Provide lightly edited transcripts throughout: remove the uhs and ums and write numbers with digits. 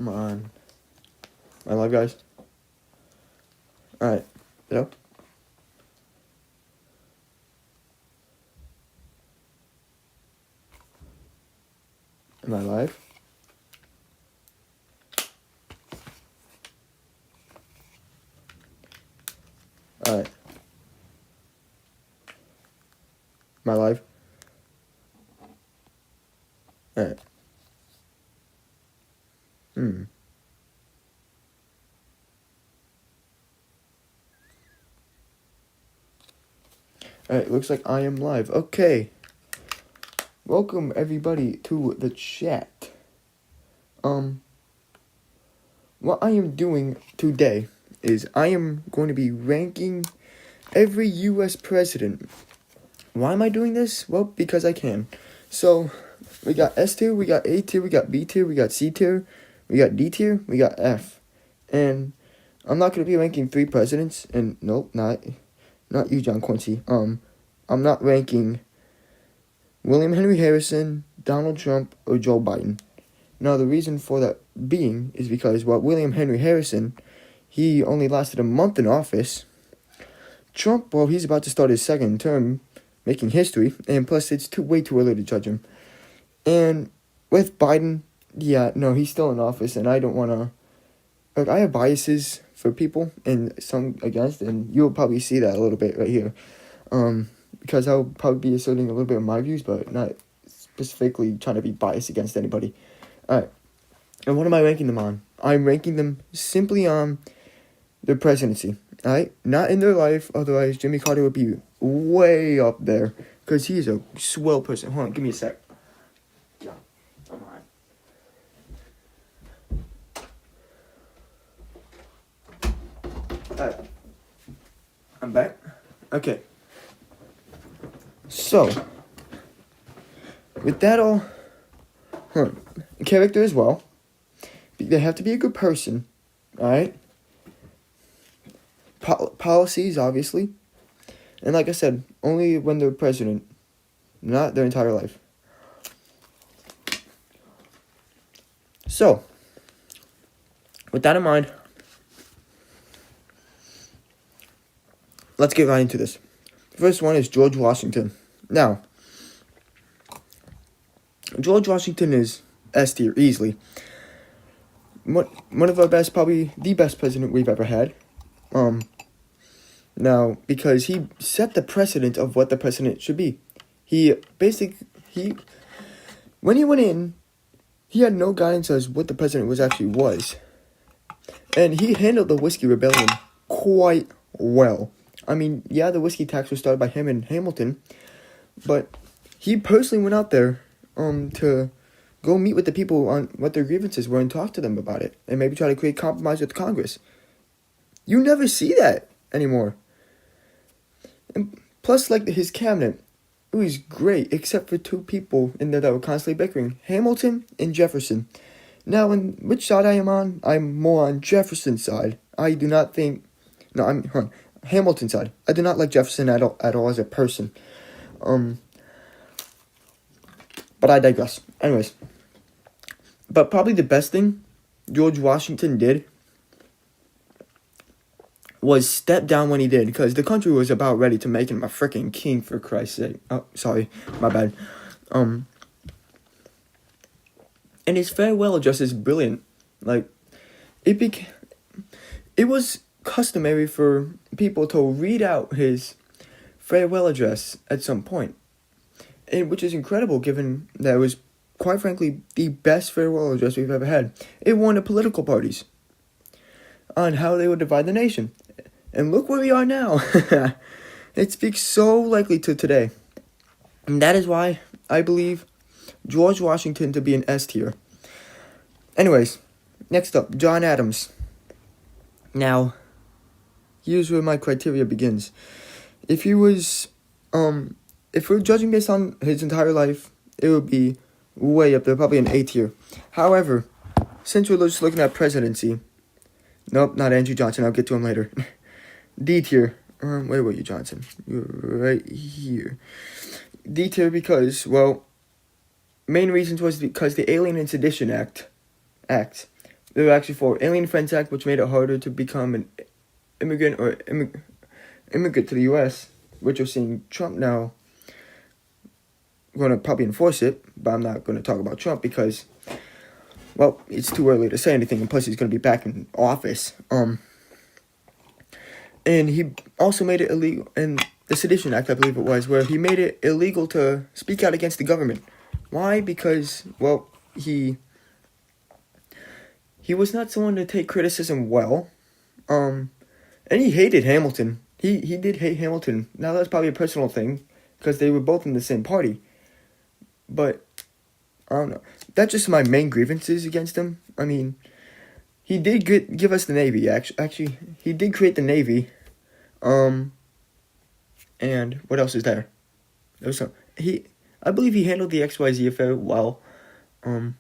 Come on. Am I live, guys? Alright. Yep. Am I live? Alright. Am I live? Alright. Alright, looks like I am live. Okay. Welcome everybody to the chat. What I am doing today is I am going to be ranking every US president. Why am I doing this? Well, because I can. So, we got S tier, we got A tier, we got B tier, we got C tier, we got D tier, we got F. And I'm not going to be ranking 3 presidents, and nope, not you, John Quincy. I'm not ranking William Henry Harrison, Donald Trump, or Joe Biden. Now, the reason for that being is because, well, William Henry Harrison, he only lasted a month in office. Trump, well, he's about to start his second term, making history, and plus it's way too early to judge him. And with Biden, yeah, no, he's still in office, and I don't want to, like, I have biases for people and some against, and you'll probably see that a little bit right here. Because I'll probably be asserting a little bit of my views, but not specifically trying to be biased against anybody. Alright, and what am I ranking them on? I'm ranking them simply on their presidency, alright? Not in their life, otherwise Jimmy Carter would be way up there, because he's a swell person. Hold on, give me a sec. Yeah, come on. Alright, I'm back. Okay. So, with that all, character as well. They have to be a good person, alright? Policies, obviously. And like I said, only when they're president, not their entire life. So, with that in mind, let's get right into this. The first one is George Washington. Now, George Washington is S tier, easily. One of our best, probably the best president we've ever had. Now, because he set the precedent of what the president should be. When he went in, he had no guidance as what the president was. And he handled the Whiskey Rebellion quite well. I mean, yeah, the whiskey tax was started by him and Hamilton, but he personally went out there to go meet with the people on what their grievances were and talk to them about it, and maybe try to create compromise with Congress. You never see that anymore. And plus, like, his cabinet, it was great, except for 2 people in there that were constantly bickering, Hamilton and Jefferson. Now, on which side I am on, I'm more on Jefferson's side. I'm Hamilton's side. I do not like Jefferson at all as a person. But I digress. Anyways. But probably the best thing George Washington did was step down when he did, because the country was about ready to make him a freaking king, for Christ's sake. Oh, sorry. My bad. And his farewell address is brilliant. Like, it was customary for people to read out his farewell address at some point, and which is incredible given that it was, quite frankly, the best farewell address we've ever had. It warned the political parties on how they would divide the nation, and look where we are now. It speaks so likely to today, and that is why I believe George Washington to be an S tier. Anyways, next up, John Adams. Now, here's where my criteria begins. If we're judging based on his entire life, it would be way up there, probably an A tier. However, since we're just looking at presidency, nope, not Andrew Johnson, I'll get to him later. D tier. Where were you, Johnson? You're right here. D tier because, well, main reasons was because the Alien and Sedition Act They were actually for Alien Defense Act, which made it harder to become an immigrant or immigrant to the U.S., which we're seeing Trump now going to probably enforce it, but I'm not going to talk about Trump because, well, it's too early to say anything, and plus he's going to be back in office. And he also made it illegal, and the Sedition Act, I believe it was, where he made it illegal to speak out against the government. Why? Because, well, he was not someone to take criticism well, and he hated Hamilton. He did hate Hamilton. Now, that's probably a personal thing, because they were both in the same party. But, I don't know. That's just my main grievances against him. I mean, he did give us the Navy, actually. He did create the Navy. And what else is there? There was I believe he handled the XYZ affair well. Well,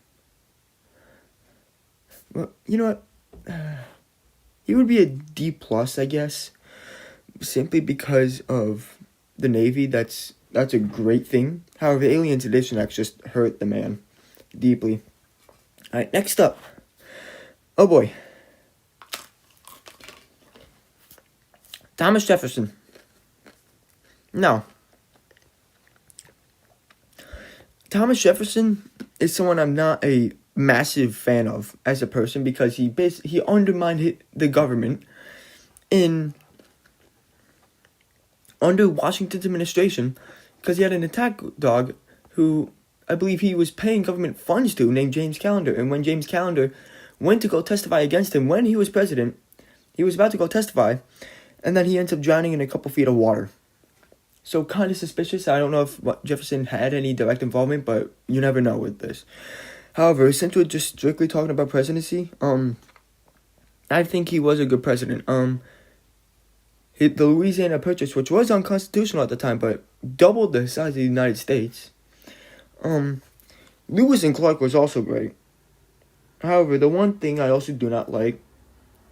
you know what? He would be a D+, I guess. Simply because of the Navy. That's a great thing. However, the Alien Sedition Act just hurt the man deeply. Alright, next up. Oh boy. Thomas Jefferson. Now, Thomas Jefferson is someone I'm not a massive fan of as a person because he undermined the government under Washington's administration because he had an attack dog who I believe he was paying government funds to named James Callender. And when James Callender went to go testify against him when he was president, he was about to go testify, and then he ends up drowning in a couple feet of water. So kind of suspicious. I don't know if Jefferson had any direct involvement, but you never know with this. However, since we're just strictly talking about presidency, I think he was a good president. The Louisiana Purchase, which was unconstitutional at the time, but doubled the size of the United States. Lewis and Clark was also great. However, the one thing I also do not like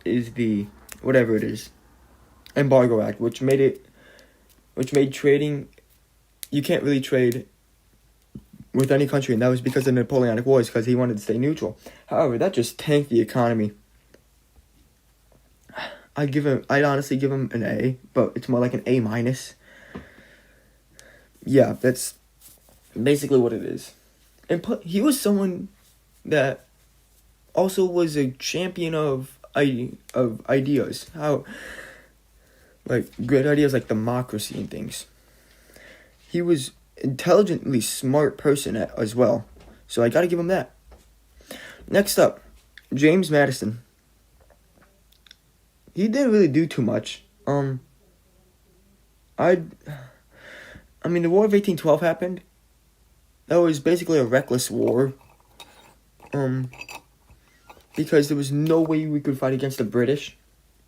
is the, whatever it is, Embargo Act, which made trading, you can't really trade with any country, and that was because of the Napoleonic Wars, because he wanted to stay neutral. However, that just tanked the economy. I'd honestly give him an A, but it's more like an A-. Yeah, that's basically what it is. And he was someone that also was a champion of ideas. How, like, great ideas like democracy and things. He was intelligently smart person as well. So I gotta give him that. Next up, James Madison. He didn't really do too much. I mean, the War of 1812 happened. That was basically a reckless war. Because there was no way we could fight against the British,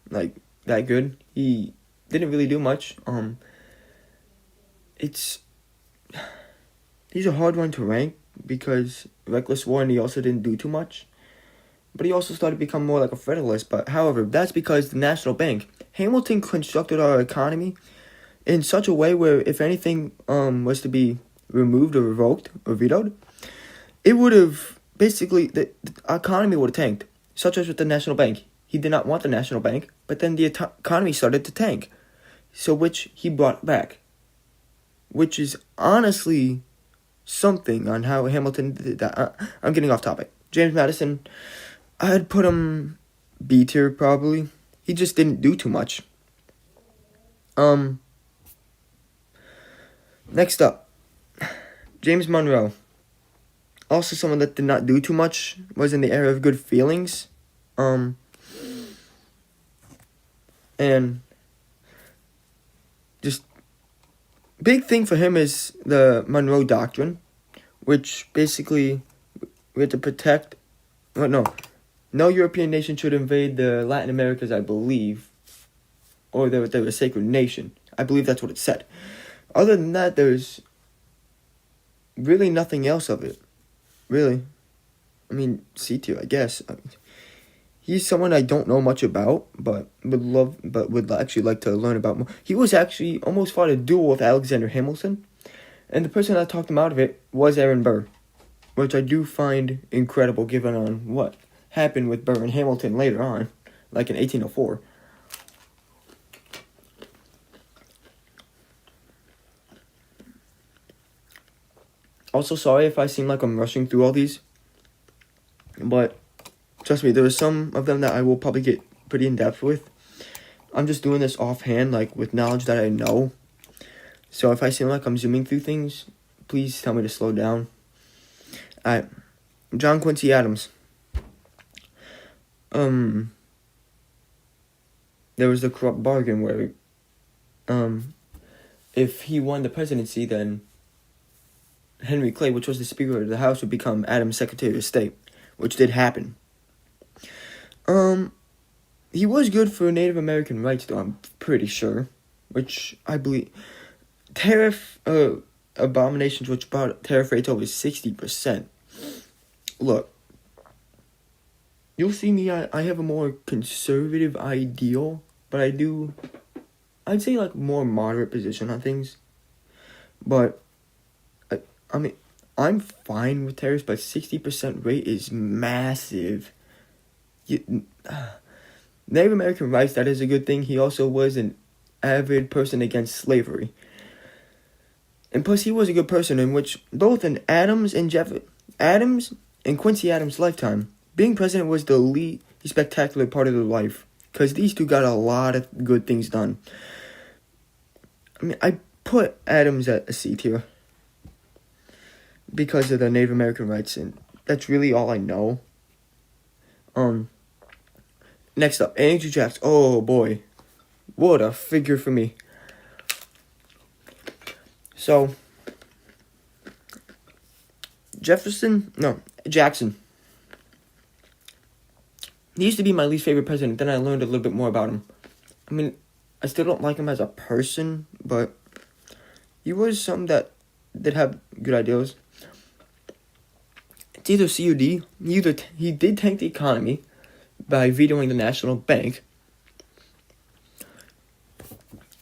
like, that good. He didn't really do much. He's a hard one to rank because reckless war, and he also didn't do too much. But he also started to become more like a federalist. But however, that's because the National Bank. Hamilton constructed our economy in such a way where if anything was to be removed or revoked or vetoed, it would have basically, the economy would have tanked. Such as with the National Bank. He did not want the National Bank, but then the economy started to tank. So which he brought back. Which is honestly something on how Hamilton did that. I'm getting off topic. James Madison, I'd put him B tier probably. He just didn't do too much. Next up, James Monroe. Also someone that did not do too much, was in the era of good feelings. And just big thing for him is the Monroe Doctrine, which basically we had to protect. Well, no European nation should invade the Latin Americas, I believe, or they were a sacred nation. I believe that's what it said. Other than that, there's really nothing else of it. Really, I mean, C tier, I guess. He's someone I don't know much about, but would actually like to learn about more. He was actually almost fought a duel with Alexander Hamilton, and the person that talked him out of it was Aaron Burr, which I do find incredible given on what happened with Burr and Hamilton later on, like in 1804. Also, sorry if I seem like I'm rushing through all these, but trust me, there are some of them that I will probably get pretty in-depth with. I'm just doing this offhand, like, with knowledge that I know. So if I seem like I'm zooming through things, please tell me to slow down. Alright, John Quincy Adams. There was the corrupt bargain where, if he won the presidency, then Henry Clay, which was the Speaker of the House, would become Adams' Secretary of State, which did happen. He was good for Native American rights, though, I'm pretty sure, which I believe. Tariff abominations, which brought tariff rates over 60%. Look, you'll see me, I have a more conservative ideal, but I'd say, like, more moderate position on things. But, I mean, I'm fine with tariffs, but 60% rate is massive. Native American rights, that is a good thing. He also was an avid person against slavery. And plus, he was a good person, in which both in Adams and Quincy Adams' lifetime, being president was the least spectacular part of their life, because these two got a lot of good things done. I mean, I put Adams at a C tier because of the Native American rights, and that's really all I know. Next up, Andrew Jackson. Oh boy, what a figure for me. So, Jackson. He used to be my least favorite president, then I learned a little bit more about him. I mean, I still don't like him as a person, but he was something that did have good ideas. It's either C or D. He did tank the economy by vetoing the National Bank,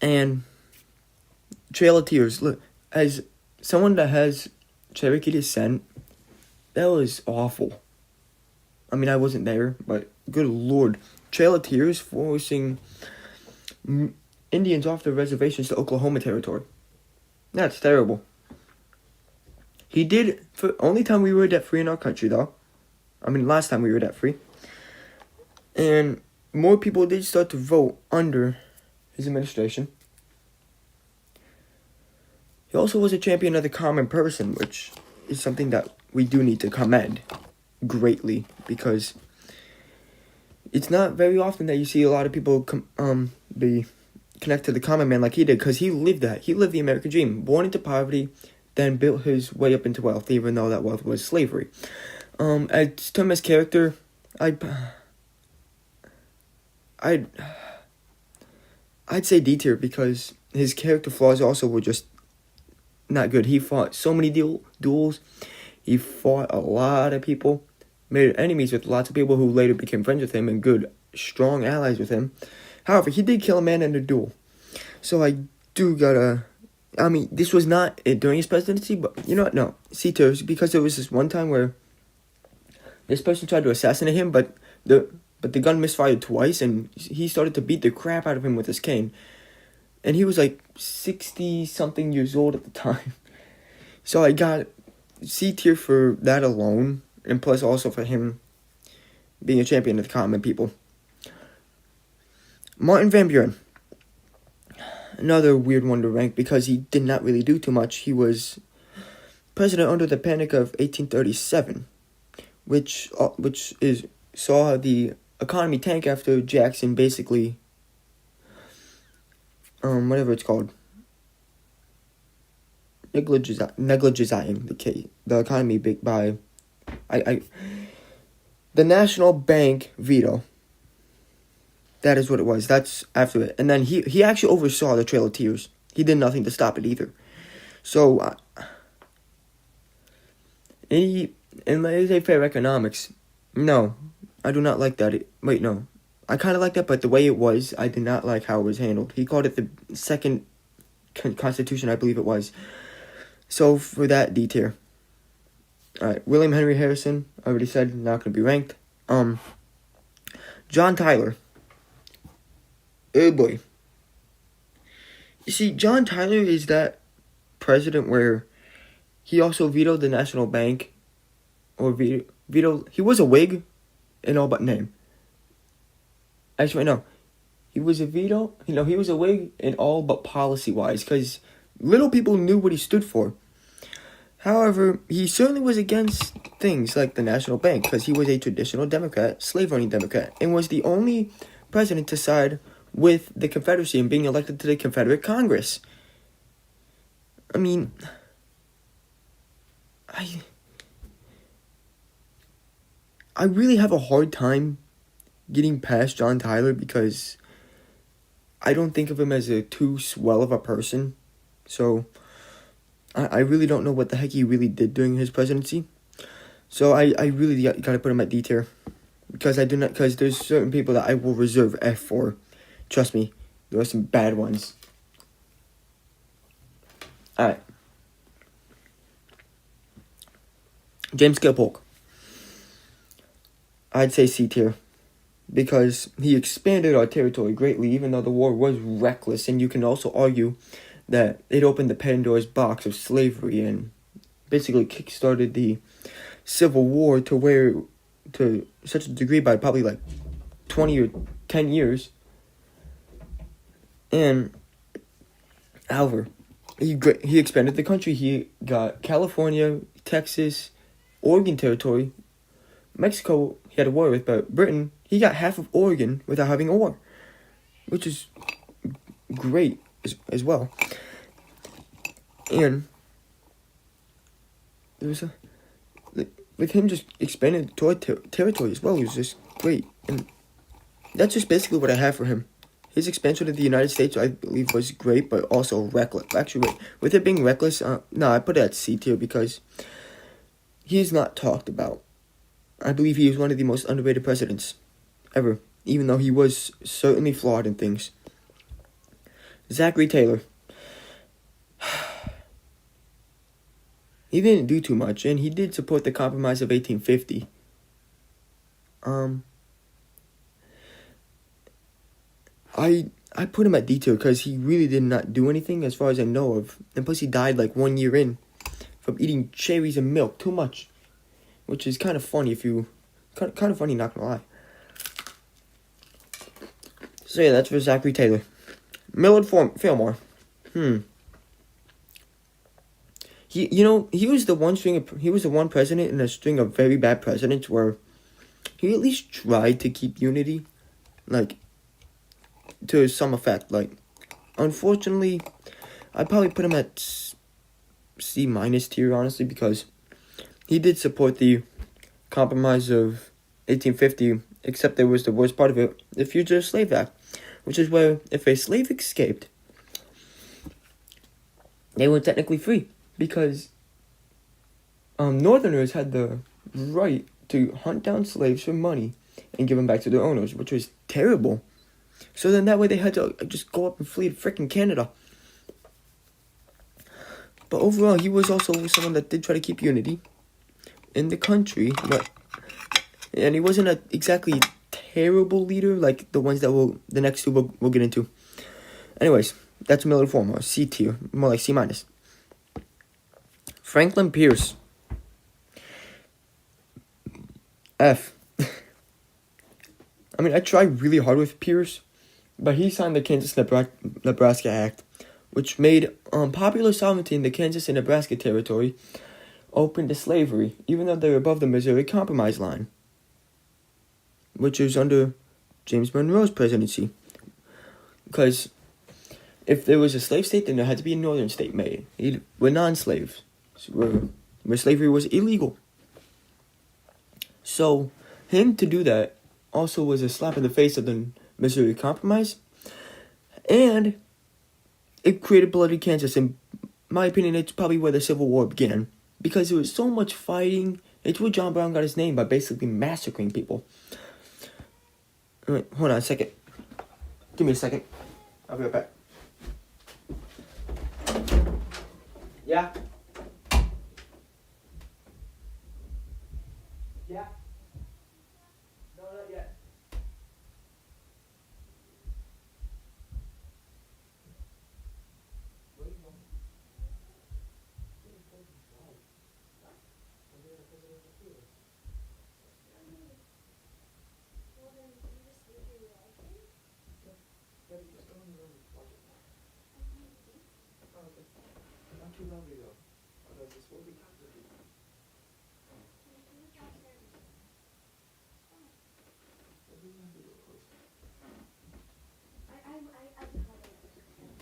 and Trail of Tears. Look, as someone that has Cherokee descent, that was awful. I mean, I wasn't there, but good lord. Trail of Tears forcing Indians off their reservations to Oklahoma territory. That's terrible. He did, for only time we were debt-free in our country, though. I mean, last time we were debt-free. And more people did start to vote under his administration. He also was a champion of the common person, which is something that we do need to commend greatly, because it's not very often that you see a lot of people be connected to the common man like he did, because he lived that. He lived the American dream, born into poverty, then built his way up into wealth, even though that wealth was slavery. As to his character, I'd say D tier, because his character flaws also were just not good. He fought so many duels. He fought a lot of people, made enemies with lots of people who later became friends with him and good, strong allies with him. However, he did kill a man in a duel. So I do gotta... I mean, this was not during his presidency, but you know what? No, C tier, because there was this one time where this person tried to assassinate him, but the gun misfired twice, and he started to beat the crap out of him with his cane. And he was like 60-something years old at the time. So I got C tier for that alone, and plus also for him being a champion of the common people. Martin Van Buren. Another weird one to rank, because he did not really do too much. He was president under the Panic of 1837, which saw the economy tank after Jackson basically, whatever it's called, negligizing the economy by the National Bank veto. That is what it was. That's after it. And then he actually oversaw the Trail of Tears. He did nothing to stop it either. So, and they say fair economics. No, I do not like that. No. I kind of like that, but the way it was, I did not like how it was handled. He called it the second constitution, I believe it was. So, for that, D tier. Alright, William Henry Harrison, I already said, not going to be ranked. John Tyler. Oh boy. You see, John Tyler is that president where he also vetoed the National Bank, or veto. He was a Whig in all but name. Actually, no. He was a veto. He was a Whig in all but policy-wise, because little people knew what he stood for. However, he certainly was against things like the National Bank, because he was a traditional Democrat, slave-owning Democrat, and was the only president to side with the Confederacy and being elected to the Confederate Congress. I mean, I really have a hard time getting past John Tyler because I don't think of him as a too swell of a person. So I really don't know what the heck he really did during his presidency. So I really gotta put him at D tier. Because there's certain people that I will reserve F for. Trust me, there are some bad ones. Alright. James K. Polk. I'd say C tier. Because he expanded our territory greatly, even though the war was reckless. And you can also argue that it opened the Pandora's box of slavery and basically kickstarted the Civil War to such a degree by probably like 20 or 10 years. And, however, he expanded the country. He got California, Texas, Oregon territory. Mexico he had a war with, but Britain, he got half of Oregon without having a war, which is great as well. And there was with him just expanding territory as well, it was just great. And that's just basically what I have for him. His expansion of the United States, I believe, was great, but also reckless. Actually, with it being reckless, I put it at C tier because he's not talked about. I believe he is one of the most underrated presidents ever, even though he was certainly flawed in things. Zachary Taylor. He didn't do too much, and he did support the Compromise of 1850. I put him at D tier because he really did not do anything as far as I know of. And plus he died like 1 year in from eating cherries and milk too much. Which is kind of funny kind of funny, not gonna lie. So yeah, that's for Zachary Taylor. Millard Fillmore. He was the one president in a string of very bad presidents where he at least tried to keep unity, like, to some effect. Like, unfortunately, I'd probably put him at C- tier, honestly, because he did support the Compromise of 1850, except there was the worst part of it, the Fugitive Slave Act, which is where if a slave escaped, they were technically free, because Northerners had the right to hunt down slaves for money and give them back to their owners, which was terrible. So then that way they had to just go up and flee to frickin' Canada. But overall, he was also someone that did try to keep unity in the country, and he wasn't a exactly terrible leader like the ones that the next two we'll get into. Anyways, that's Millard Fillmore, C tier, more like C-. Franklin Pierce, F. I mean, I tried really hard with Pierce, but he signed the Kansas-Nebraska Act, which made popular sovereignty in the Kansas and Nebraska territory open to slavery, even though they were above the Missouri Compromise line, which was under James Monroe's presidency. Because if there was a slave state, then there had to be a northern state made. We're non-slaves, where slavery was illegal. So, him to do that also was a slap in the face of the Missouri Compromise, and it created bloody Kansas. In my opinion, it's probably where the Civil War began, because there was so much fighting. It's where John Brown got his name, by basically massacring people. Wait, hold on a second. Give me a second. I'll be right back. Yeah? Yeah?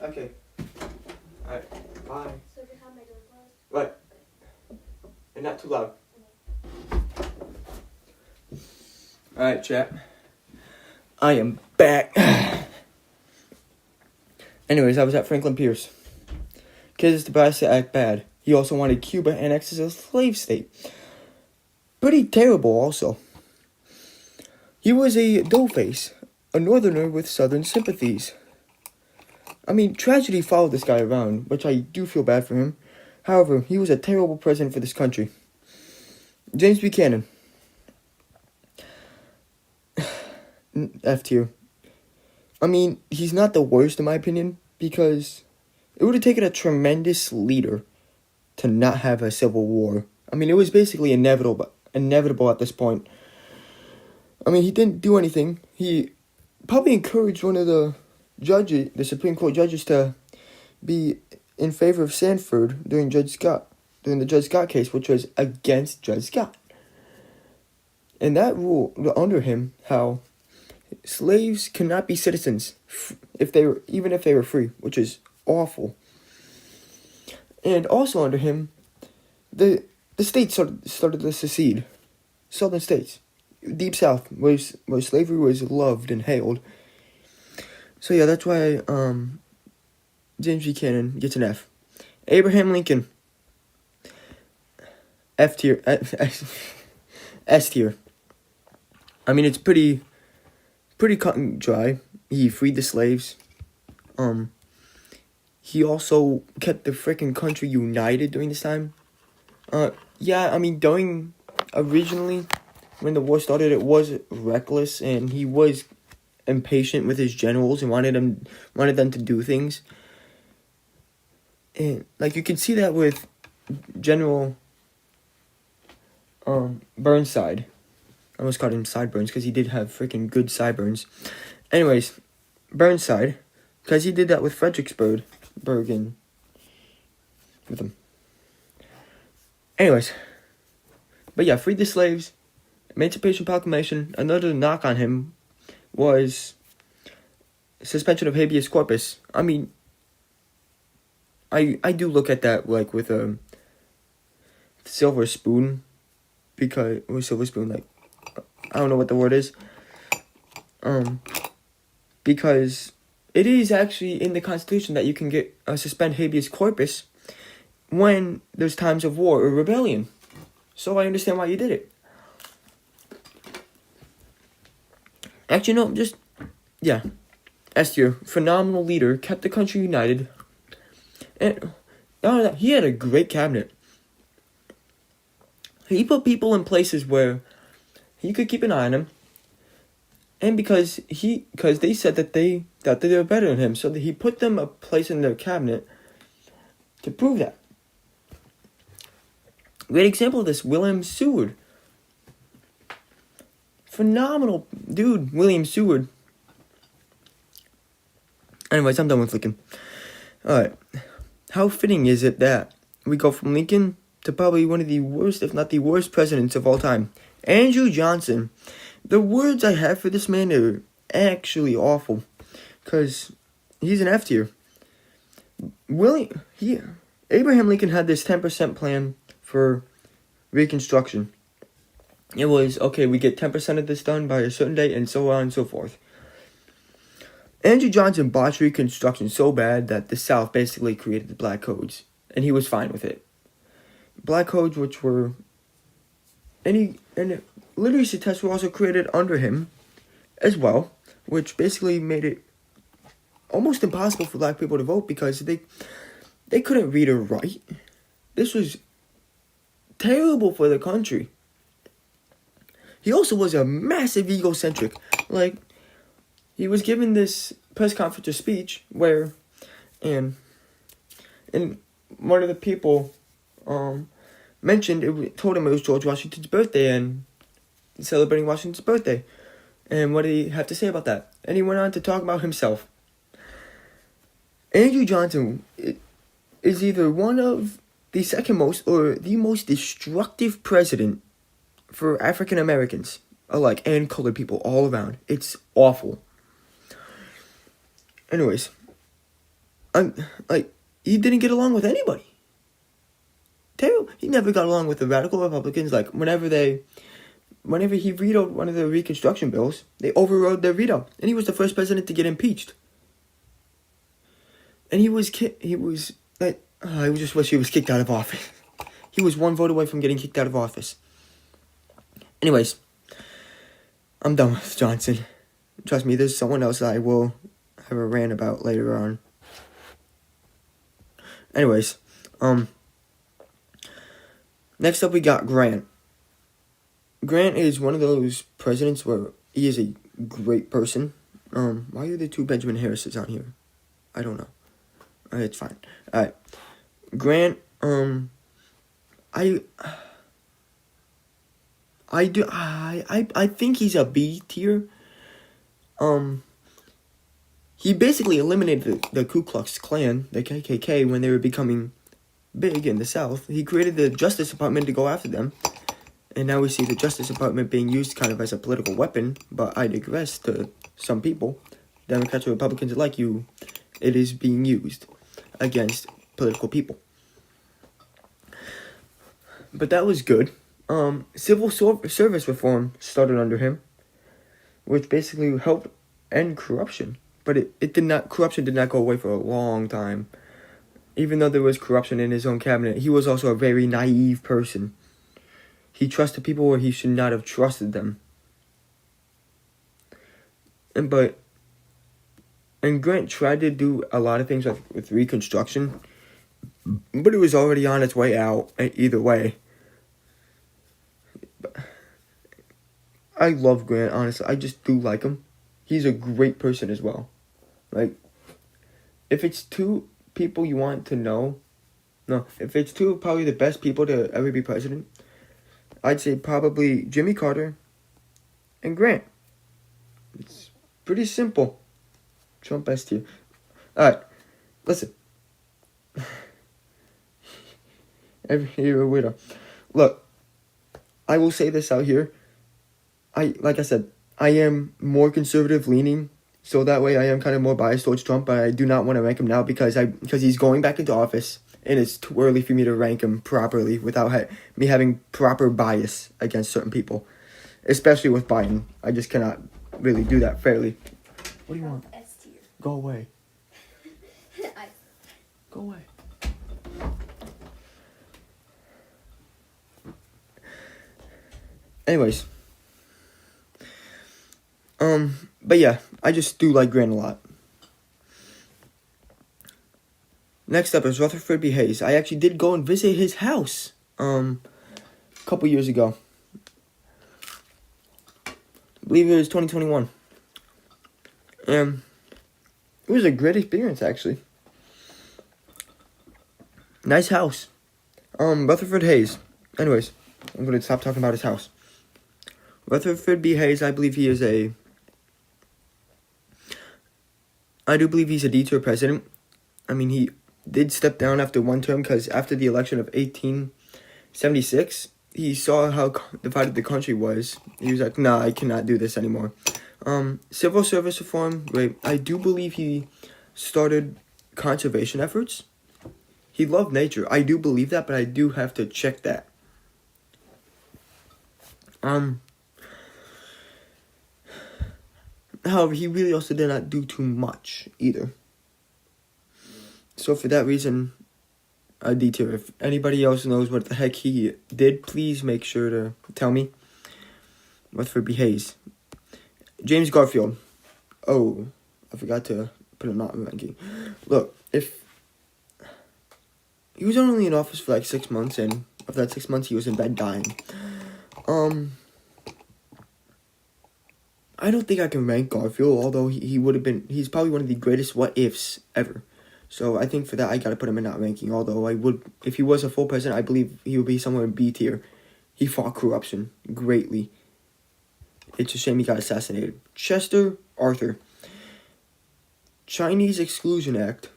Okay. Alright, bye. So just have my door closed? Right. And not too loud. Alright, chat. I am back. Anyways, I was at Franklin Pierce. Kids devised to act bad. He also wanted Cuba annexed as a slave state. Pretty terrible, also. He was a doughface, a northerner with southern sympathies. I mean, tragedy followed this guy around, which I do feel bad for him. However, he was a terrible president for this country. James Buchanan. F tier. I mean, he's not the worst in my opinion, because it would have taken a tremendous leader to not have a civil war. I mean, it was basically inevitable at this point. I mean, he didn't do anything. He probably encouraged one of the judges, the Supreme Court judges, to be in favor of Sanford during the Judge Scott case, which was against Judge Scott. And that rule under him, how slaves cannot be citizens even if they were free, which is awful. And also under him, the states started to secede. Southern states, Deep South, where slavery was loved and hailed. So yeah, that's why James Buchanan gets an F. Abraham Lincoln, F tier, S tier. I mean, it's pretty cut and dry. He freed the slaves. He also kept the freaking country united during this time. Yeah, I mean, originally, when the war started, it was reckless, and he was impatient with his generals and wanted them to do things. And, like, you can see that with General Burnside. I almost called him Sideburns, because he did have freaking good sideburns. Anyways, Burnside, because he did that with Fredericksburg and with him. Anyways, but yeah, freed the slaves, Emancipation Proclamation. Another knock on him was suspension of habeas corpus. I mean, I do look at that like with a silver spoon, because like, I don't know what the word is. Because it is actually in the Constitution that you can get suspend habeas corpus when there's times of war or rebellion. So I understand why you did it. Actually, no, S tier, phenomenal leader, kept the country united. And he had a great cabinet. He put people in places where he could keep an eye on them. And because they said that they were better than him, so that he put them a place in their cabinet to prove that. Great example of this, William Seward. Phenomenal dude, William Seward. Anyways, I'm done with Lincoln. Alright. How fitting is it that we go from Lincoln to probably one of the worst, if not the worst, presidents of all time, Andrew Johnson. The words I have for this man are actually awful, because he's an F tier. Abraham Lincoln had this 10% plan for Reconstruction. It was, okay, we get 10% of this done by a certain date, and so on and so forth. Andrew Johnson botched Reconstruction so bad that the South basically created the Black Codes, and he was fine with it. Black Codes, which were and literacy tests were also created under him as well, which basically made it almost impossible for black people to vote because they couldn't read or write. This was terrible for the country. He also was a massive egocentric. Like, he was given this press conference or speech where, and one of the people told him it was George Washington's birthday and celebrating Washington's birthday. And what did he have to say about that? And he went on to talk about himself. Andrew Johnson is either one of the second most or the most destructive president for African Americans alike and colored people all around. It's awful. Anyways, like, he didn't get along with anybody. He never got along with the radical Republicans. Like, whenever he vetoed one of the Reconstruction bills, they overrode their veto, and he was the first president to get impeached. And I just wish he was kicked out of office. He was one vote away from getting kicked out of office. Anyways, I'm done with Johnson. Trust me, there's someone else I will have a rant about later on. Anyways, next up we got Grant. Grant is one of those presidents where he is a great person. Why are there two Benjamin Harrises on here? I don't know. It's fine. Alright. Grant, I think he's a B tier. He basically eliminated the Ku Klux Klan, the KKK, when they were becoming big in the South. He created the Justice Department to go after them. And now we see the Justice Department being used kind of as a political weapon. But I digress. To some people, Democrats or Republicans like you, it is being used against political people. But that was good. Civil service reform started under him, which basically helped end corruption. But corruption did not go away for a long time. Even though there was corruption in his own cabinet, he was also a very naive person. He trusted people where he should not have trusted them. And Grant tried to do a lot of things with Reconstruction, but it was already on its way out either way. I love Grant, honestly. I just do like him. He's a great person as well. Like, if it's two people you want to know, if it's two of probably the best people to ever be president, I'd say probably Jimmy Carter and Grant. It's pretty simple. Trump S tier. Alright, listen. You're a weirdo. Look, I will say this out here. Like I said, I am more conservative leaning, so that way I am kind of more biased towards Trump, but I do not want to rank him now because he's going back into office, and it's too early for me to rank him properly without me having proper bias against certain people, especially with Biden. I just cannot really do that fairly. What do you want? S tier. Go away. Go away. Anyways. But yeah, I just do like Grant a lot. Next up is Rutherford B. Hayes. I actually did go and visit his house, a couple years ago. I believe it was 2021. And it was a great experience, actually. Nice house. Rutherford Hayes. Anyways, I'm going to stop talking about his house. Rutherford B. Hayes, I believe he is I do believe he's a D-tier president. I mean, he did step down after one term because after the election of 1876, he saw how divided the country was. He was like, nah, I cannot do this anymore. Civil service reform, right? I do believe he started conservation efforts. He loved nature. I do believe that, but I do have to check that. However, he really also did not do too much either. So for that reason, a D tier. If anybody else knows what the heck he did, please make sure to tell me. Rutherford B. Hayes. James Garfield. Oh, I forgot to put him out in ranking. Look, if he was only in office for like 6 months, and of that 6 months he was in bed dying. I don't think I can rank Garfield, although he's probably one of the greatest what-ifs ever. So I think for that, I gotta put him in that ranking, although if he was a full president, I believe he would be somewhere in B tier. He fought corruption greatly. It's a shame he got assassinated. Chester Arthur. Chinese Exclusion Act.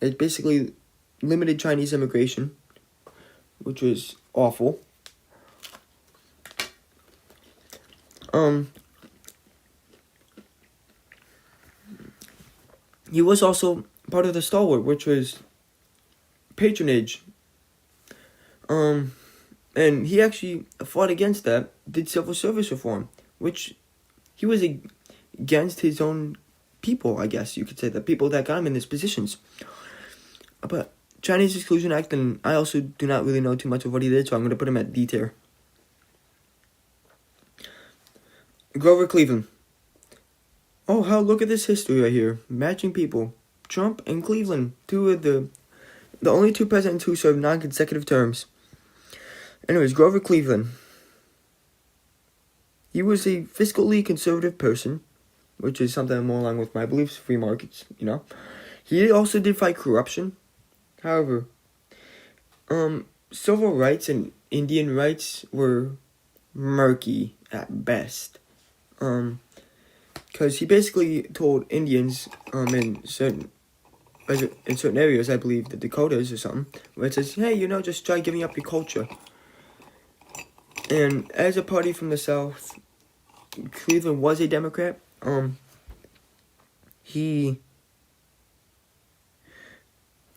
It basically limited Chinese immigration, which was awful. He was also part of the stalwart, which was patronage. And he actually fought against that, did civil service reform, which he was against his own people, I guess you could say, the people that got him in these positions. But Chinese Exclusion Act, and I also do not really know too much of what he did, so I'm going to put him at D tier. Grover Cleveland. Oh, look at this history right here. Matching people. Trump and Cleveland. Two of the only two presidents who served non-consecutive terms. Anyways, Grover Cleveland. He was a fiscally conservative person, which is something more along with my beliefs, free markets, you know. He also did fight corruption. However, civil rights and Indian rights were murky at best. Because he basically told Indians, in certain areas, I believe the Dakotas or something, where it says, hey, just try giving up your culture. And as a party from the South, Cleveland was a Democrat.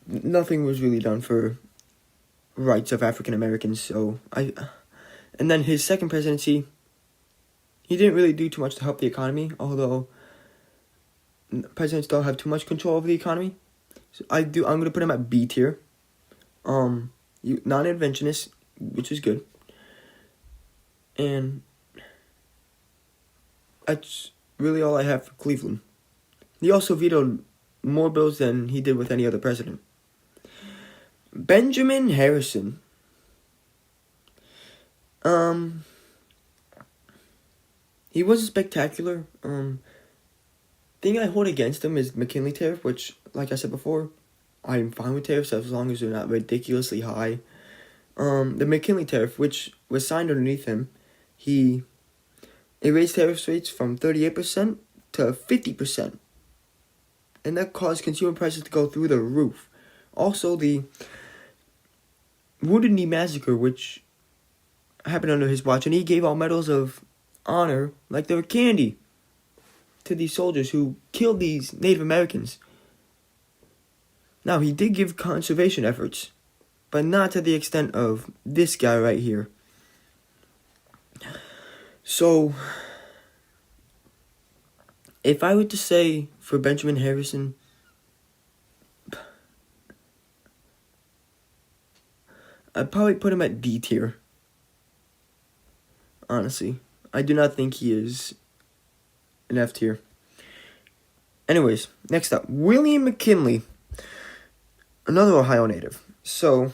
Nothing was really done for rights of African Americans. And then his second presidency, he didn't really do too much to help the economy, although presidents don't have too much control over the economy. So I'm gonna put him at B tier. Non-interventionist, which is good. And that's really all I have for Cleveland. He also vetoed more bills than he did with any other president. Benjamin Harrison. He wasn't spectacular. Thing I hold against him is McKinley tariff, which, like I said before, I'm fine with tariffs as long as they're not ridiculously high. The McKinley tariff, which was signed underneath him, it raised tariff rates from 38% to 50%. And that caused consumer prices to go through the roof. Also, the Wounded Knee Massacre, which happened under his watch, and he gave out medals of honor like they were candy to these soldiers who killed these Native Americans. Now, he did give conservation efforts, but not to the extent of this guy right here. So, if I were to say for Benjamin Harrison, I'd probably put him at D tier. Honestly, I do not think he is an F tier. Anyways, next up, William McKinley, another Ohio native. So,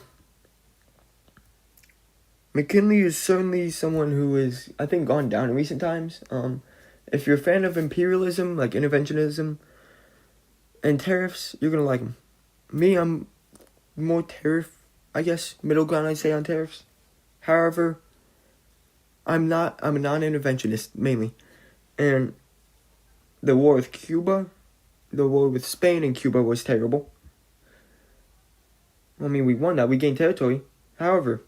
McKinley is certainly someone who is, I think, gone down in recent times. If you're a fan of imperialism, like interventionism, and tariffs, you're gonna like him. Me, I'm more tariff, I guess, middle ground I'd say on tariffs. However, I'm a non-interventionist, mainly. And the war with Cuba, the war with Spain and Cuba was terrible. I mean, we won that, we gained territory. However,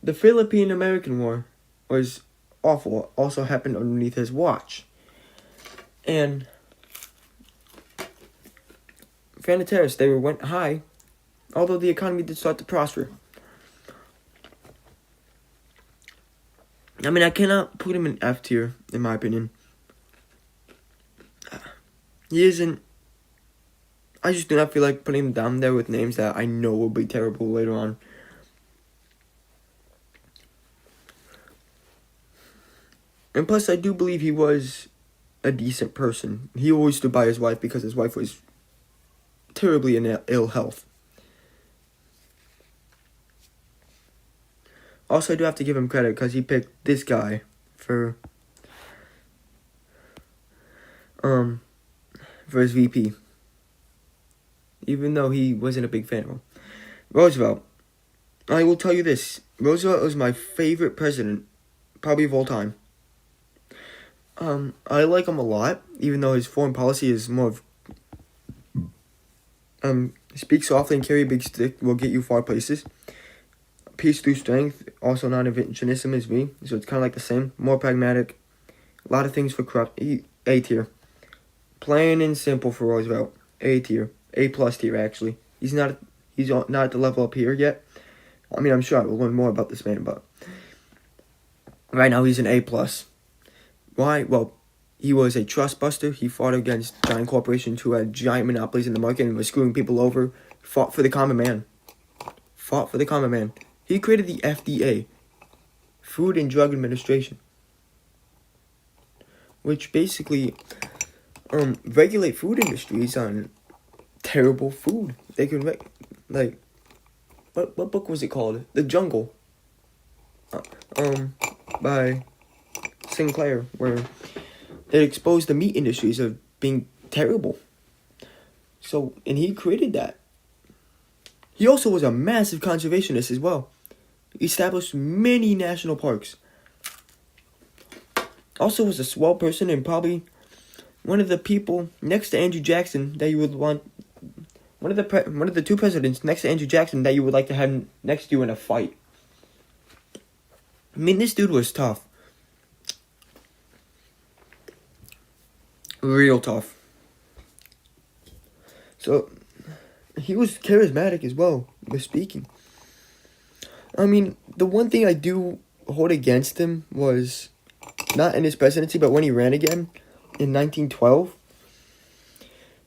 the Philippine-American War was awful. Also happened underneath his watch. And fan of tariffs, they went high, although the economy did start to prosper. I mean, I cannot put him in F tier, in my opinion. He isn't. I just do not feel like putting him down there with names that I know will be terrible later on. And plus, I do believe he was a decent person. He always stood by his wife because his wife was terribly in ill health. Also, I do have to give him credit because he picked this guy for his VP. Even though he wasn't a big fan of him. Roosevelt. I will tell you this. Roosevelt was my favorite president, probably of all time. I like him a lot, even though his foreign policy is more of speak softly and carry a big stick will get you far places. Peace through strength, also non-interventionism is me, so it's kind of like the same, more pragmatic. A lot of things for corrupt. A tier. Plain and simple for Roosevelt. A tier, A plus tier actually. He's not at the level up here yet. I mean, I'm sure I will learn more about this man, but right now he's an A plus. Why? Well, he was a trust buster. He fought against giant corporations who had giant monopolies in the market and was screwing people over. Fought for the common man. He created the FDA, Food and Drug Administration, which basically regulate food industries on terrible food. They can what book was it called? The Jungle. By Sinclair, where it exposed the meat industries of being terrible. So, and he created that. He also was a massive conservationist as well. He established many national parks. Also was a swell person and probably one of the people next to Andrew Jackson that you would want. One of the two presidents next to Andrew Jackson that you would like to have next to you in a fight. I mean, this dude was tough. Real tough. So, he was charismatic as well with speaking. I mean, the one thing I do hold against him was, not in his presidency, but when he ran again in 1912,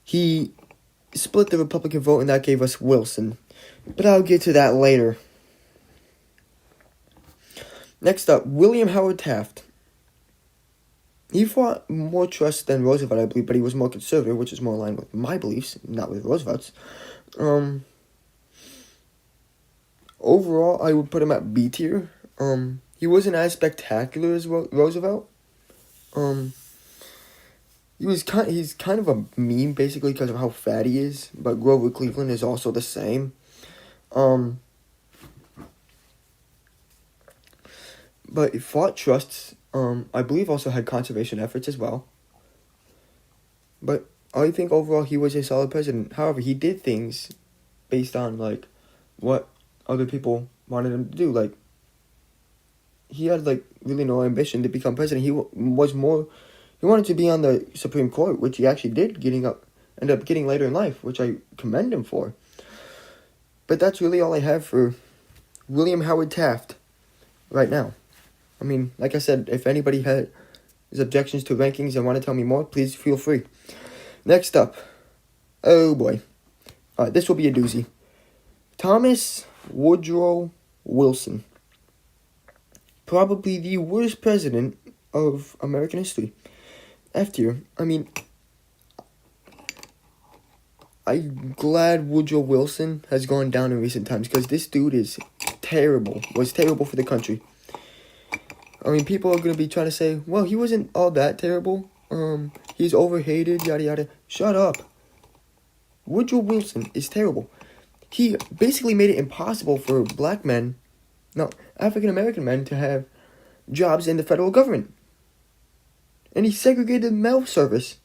he split the Republican vote and that gave us Wilson. But I'll get to that later. Next up, William Howard Taft. He fought more trust than Roosevelt, I believe, but he was more conservative, which is more aligned with my beliefs, not with Roosevelt's. Overall, I would put him at B tier. He wasn't as spectacular as Roosevelt. He's kind of a meme, basically, because of how fat he is, but Grover Cleveland is also the same. But he fought trusts. I believe also had conservation efforts as well. But I think overall he was a solid president. However, he did things based on like what other people wanted him to do. Like he had like really no ambition to become president. He wanted to be on the Supreme Court, which he actually did, end up getting later in life, which I commend him for. But that's really all I have for William Howard Taft right now. I mean, like I said, if anybody has objections to rankings and want to tell me more, please feel free. Next up. Oh boy. This will be a doozy. Thomas Woodrow Wilson. Probably the worst president of American history. F tier. I mean, I'm glad Woodrow Wilson has gone down in recent times because this dude is terrible. Was terrible for the country. I mean, people are going to be trying to say, well, he wasn't all that terrible. He's overhated, yada yada. Shut up. Woodrow Wilson is terrible. He basically made it impossible for African American men to have jobs in the federal government. And he segregated mail service.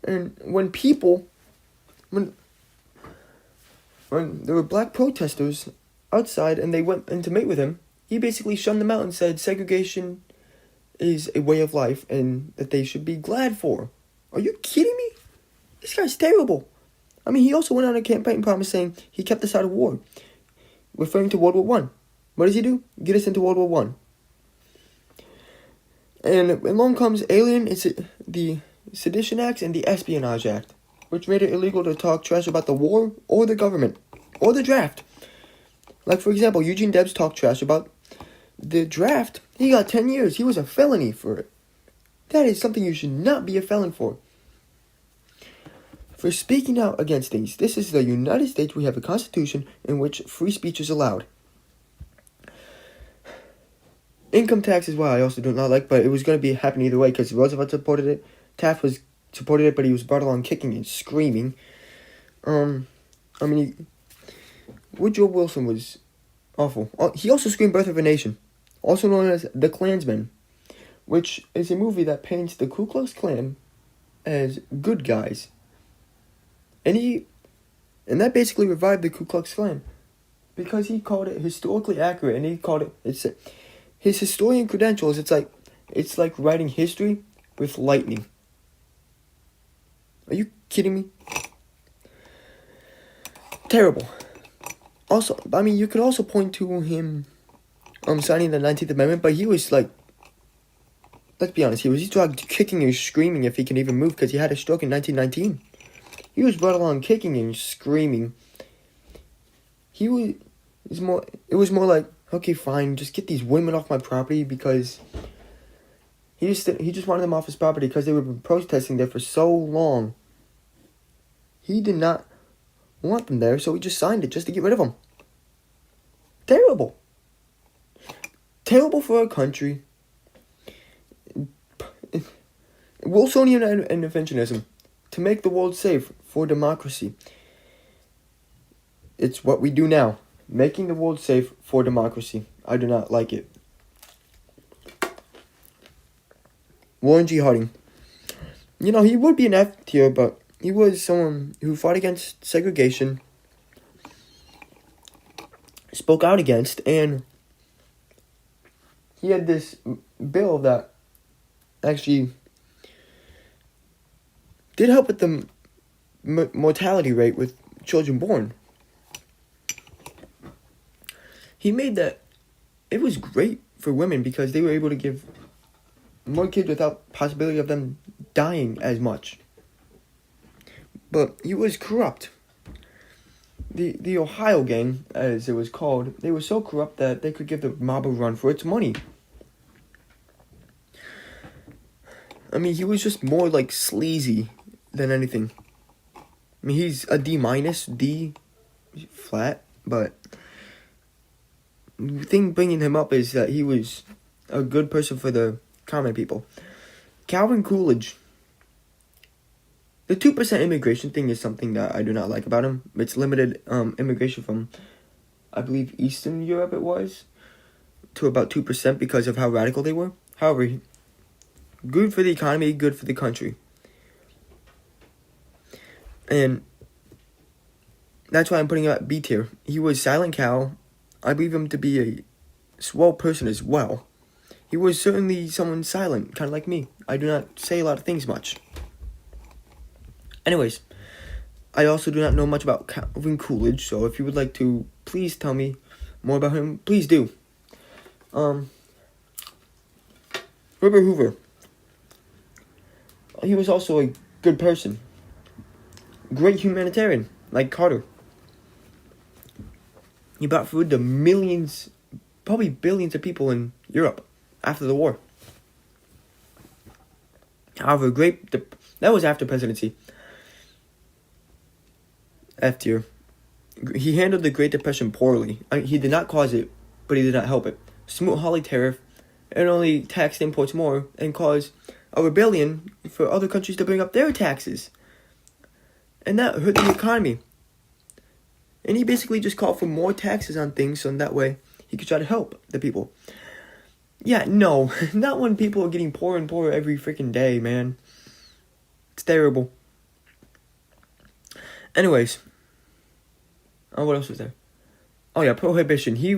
And when there were black protesters outside and they went in to meet with him, he basically shunned them out and said segregation is a way of life and that they should be glad for. Are you kidding me? This guy's terrible. I mean, he also went on a campaign promise saying he kept us out of war, referring to World War I. What does he do? Get us into World War I. And along comes the Sedition Acts and the Espionage Act, which made it illegal to talk trash about the war or the government or the draft. Like, for example, Eugene Debs talked trash about the draft. He got 10 years. He was a felony for it. That is something you should not be a felon for. For speaking out against things. This is the United States. We have a constitution in which free speech is allowed. Income tax is what I also do not like, but it was going to be happening either way because Roosevelt supported it. Taft supported it, but he was brought along kicking and screaming. Woodrow Wilson was awful. He also screamed Birth of a Nation, also known as The Klansman, which is a movie that paints the Ku Klux Klan as good guys. And that basically revived the Ku Klux Klan because he called it historically accurate, and he called it his historian credentials. It's like writing history with lightning. Are you kidding me? Terrible. Also, I mean, you could also point to him signing the 19th Amendment, but he was like, let's be honest, he was kicking and screaming if he can even move because he had a stroke in 1919. He was brought along kicking and screaming. It was more like, okay, fine, just get these women off my property because he just wanted them off his property because they were protesting there for so long. He did not want them there, so he just signed it just to get rid of them. Terrible. Terrible for a country. Wilsonian interventionism to make the world safe for democracy. It's what we do now. Making the world safe for democracy. I do not like it. Warren G. Harding. You know, he would be an F tier, but he was someone who fought against segregation, spoke out against, and he had this bill that actually did help with the mortality rate with children born. He made that it was great for women because they were able to give more kids without possibility of them dying as much. But he was corrupt. The Ohio gang, as it was called, they were so corrupt that they could give the mob a run for its money. I mean, he was just more like sleazy than anything. I mean, he's a D-, D flat, but the thing bringing him up is that he was a good person for the common people. Calvin Coolidge. The 2% immigration thing is something that I do not like about him. It's limited immigration from, I believe, Eastern Europe it was, to about 2% because of how radical they were. However, good for the economy, good for the country. And that's why I'm putting him at B tier. He was Silent Cal. I believe him to be a swell person as well. He was certainly someone silent, kind of like me. I do not say a lot of things much. Anyways, I also do not know much about Calvin Coolidge, so if you would like to please tell me more about him, please do. Herbert Hoover. He was also a good person. Great humanitarian, like Carter. He brought food to millions, probably billions of people in Europe after the war. However, that was after presidency. F tier. He handled the Great Depression poorly. He did not cause it, but he did not help it. Smoot-Hawley tariff, and only taxed imports more and caused a rebellion for other countries to bring up their taxes. And that hurt the economy. And he basically just called for more taxes on things so that way he could try to help the people. Yeah, no, not when people are getting poorer and poorer every freaking day, man. It's terrible. Anyways. Oh, what else was there? Oh yeah, Prohibition. He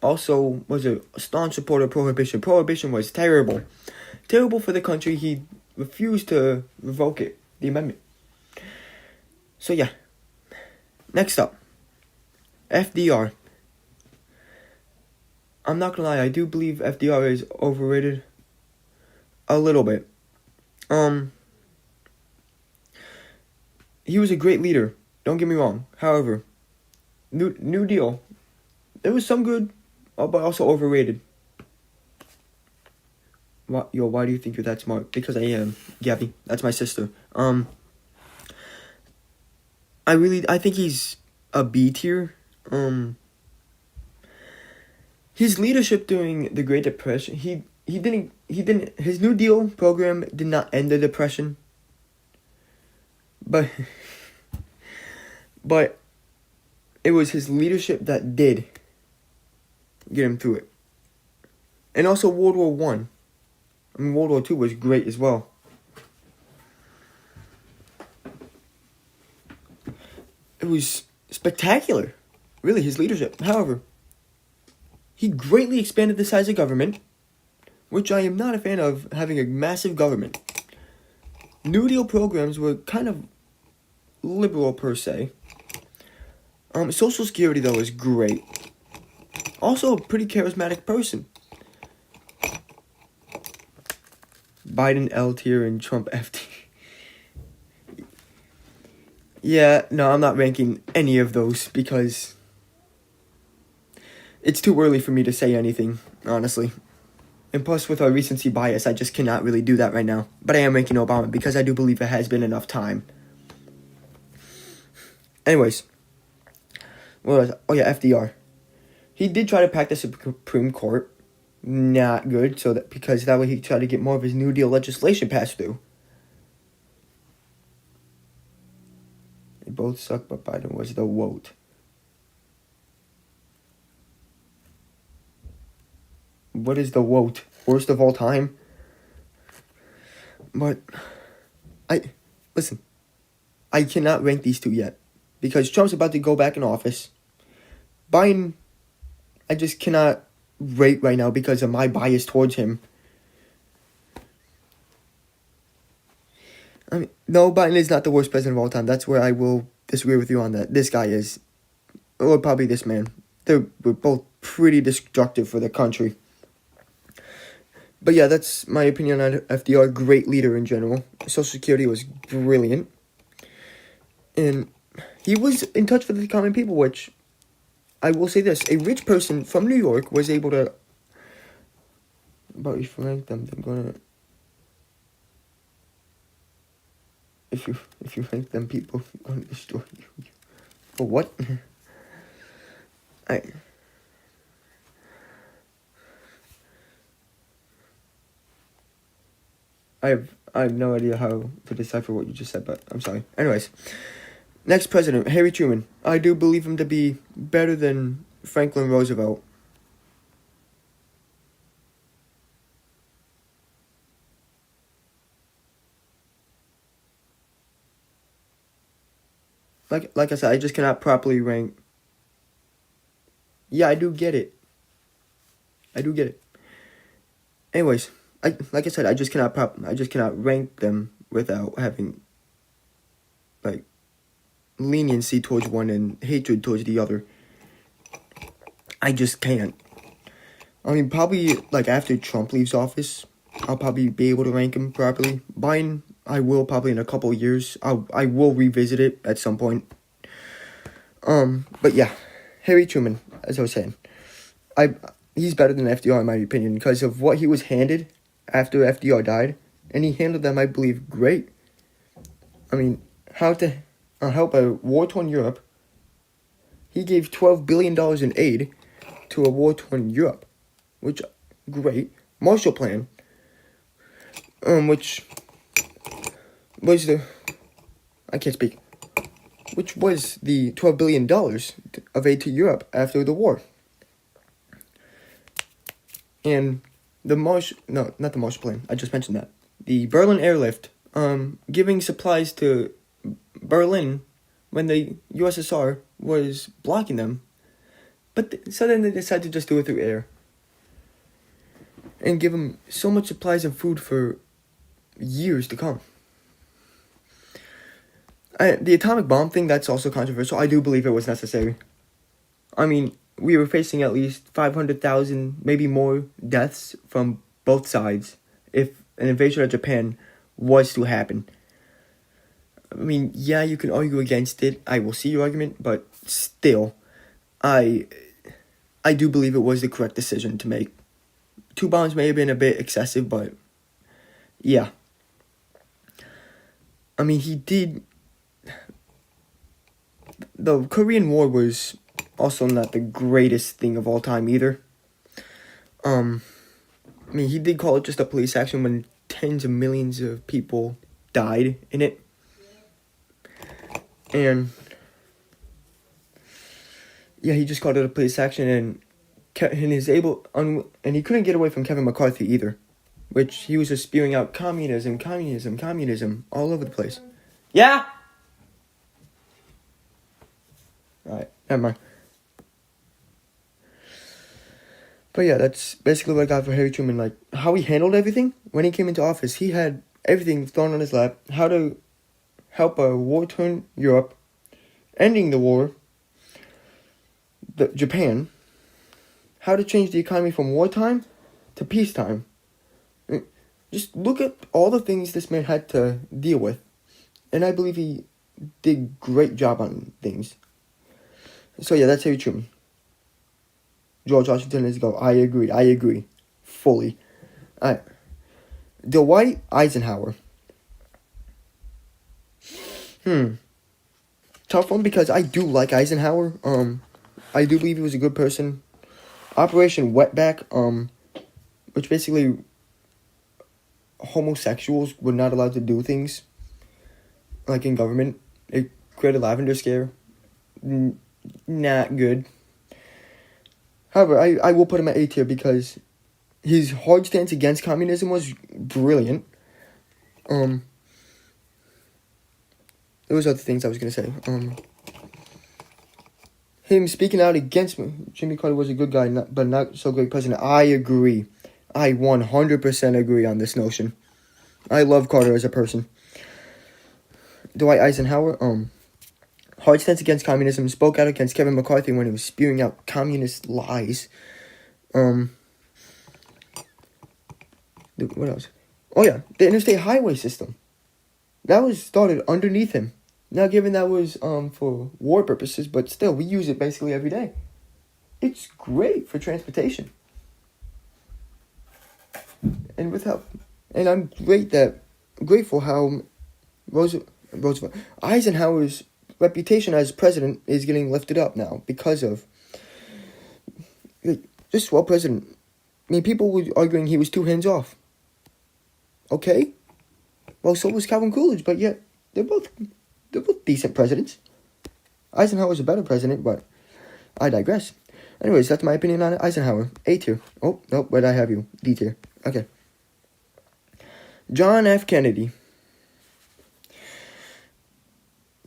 also was a staunch supporter of Prohibition. Prohibition was terrible. Terrible for the country. He refused to revoke it, the amendment. So yeah. Next up. FDR. I'm not gonna lie, I do believe FDR is overrated. A little bit. He was a great leader. Don't get me wrong. However, New Deal. There was some good, but also overrated. Why do you think you're that smart? Because I am, Gabby. That's my sister. I think he's a B tier. His leadership during the Great Depression, he didn't, his New Deal program did not end the Depression. But it was his leadership that did get him through it. And also World War I. I mean, World War II was great as well. It was spectacular, really, his leadership. However, he greatly expanded the size of government, which I am not a fan of, having a massive government. New Deal programs were kind of liberal per se, Social Security, though, is great. Also, a pretty charismatic person. Biden L tier and Trump F tier. Yeah, no, I'm not ranking any of those because it's too early for me to say anything, honestly. And plus, with our recency bias, I just cannot really do that right now. But I am ranking Obama because I do believe it has been enough time. Anyways. Oh yeah, FDR. He did try to pack the Supreme Court. Not good, because that way he tried to get more of his New Deal legislation passed through. They both suck, but Biden was the vote. What is the vote? Worst of all time? But, listen, I cannot rank these two yet. Because Trump's about to go back in office. Biden, I just cannot rate right now because of my bias towards him. I mean, no, Biden is not the worst president of all time. That's where I will disagree with you on that. This guy is. Or probably this man. They're both pretty destructive for the country. But yeah, that's my opinion on FDR. Great leader in general. Social Security was brilliant. And he was in touch with the common people, which, I will say this, a rich person from New York was able to... But if you rank them, they're gonna... If you rank them, people are gonna destroy you. For what? I have no idea how to decipher what you just said, but I'm sorry. Anyways, next president, Harry Truman. I do believe him to be better than Franklin Roosevelt. Like I said, I just cannot properly rank. Yeah, I do get it. Anyways, like I said, I just cannot rank them without having like leniency towards one and hatred towards the other. I just can't. I mean, probably like after Trump leaves office, I'll probably be able to rank him properly. Biden, I will probably in a couple of years. I will revisit it at some point. But yeah, Harry Truman, as I was saying, he's better than FDR in my opinion because of what he was handed after FDR died, and he handled them, I believe, great. I mean, how to help a war-torn Europe. He gave $12 billion in aid to a war-torn Europe, which, great. Marshall Plan, which was which was the $12 billion of aid to Europe after the war. And not the Marshall Plan, I just mentioned that. The Berlin Airlift, giving supplies to Berlin when the USSR was blocking them. But so then they decided to just do it through air. And give them so much supplies and food for years to come. The atomic bomb thing, that's also controversial. I do believe it was necessary. I mean, we were facing at least 500,000, maybe more deaths from both sides if an invasion of Japan was to happen. I mean, yeah, you can argue against it. I will see your argument, but still, I do believe it was the correct decision to make. 2 bombs may have been a bit excessive, but yeah. I mean, he did... The Korean War was also not the greatest thing of all time either. I mean, he did call it just a police action when tens of millions of people died in it. And yeah, he just called it a police action, and he couldn't get away from Kevin McCarthy either, which he was just spewing out communism all over the place. Yeah. Alright, never mind. But yeah, that's basically what I got for Harry Truman. Like, how he handled everything when he came into office. He had everything thrown on his lap. How to help a war-torn Europe, ending the war, Japan how to change the economy from wartime to peacetime. Just look at all the things this man had to deal with. And I believe he did a great job on things. So yeah, that's Harry Truman. George Washington is go. I agree. Fully. Dwight Eisenhower. Tough one because I do like Eisenhower. I do believe he was a good person. Operation Wetback, which basically homosexuals were not allowed to do things, like in government. It created a lavender scare. Not good. However, I will put him at A tier because his hard stance against communism was brilliant. There was other things I was gonna say. Him speaking out against Jimmy Carter was a good guy, but not so great president. I agree. I 100% agree on this notion. I love Carter as a person. Dwight Eisenhower, hard stance against communism, spoke out against Kevin McCarthy when he was spewing out communist lies. What else? Oh yeah, the interstate highway system. That was started underneath him. Now, given that was for war purposes, but still, we use it basically every day. It's great for transportation. And I'm grateful how Roosevelt Eisenhower's reputation as president is getting lifted up now because of just president. I mean, people were arguing he was too hands off. Okay, well, so was Calvin Coolidge, but yet they're both decent presidents. Eisenhower's a better president, but I digress. Anyways, that's my opinion on Eisenhower. A tier. Oh, no, where'd I have you? D tier. Okay. John F. Kennedy.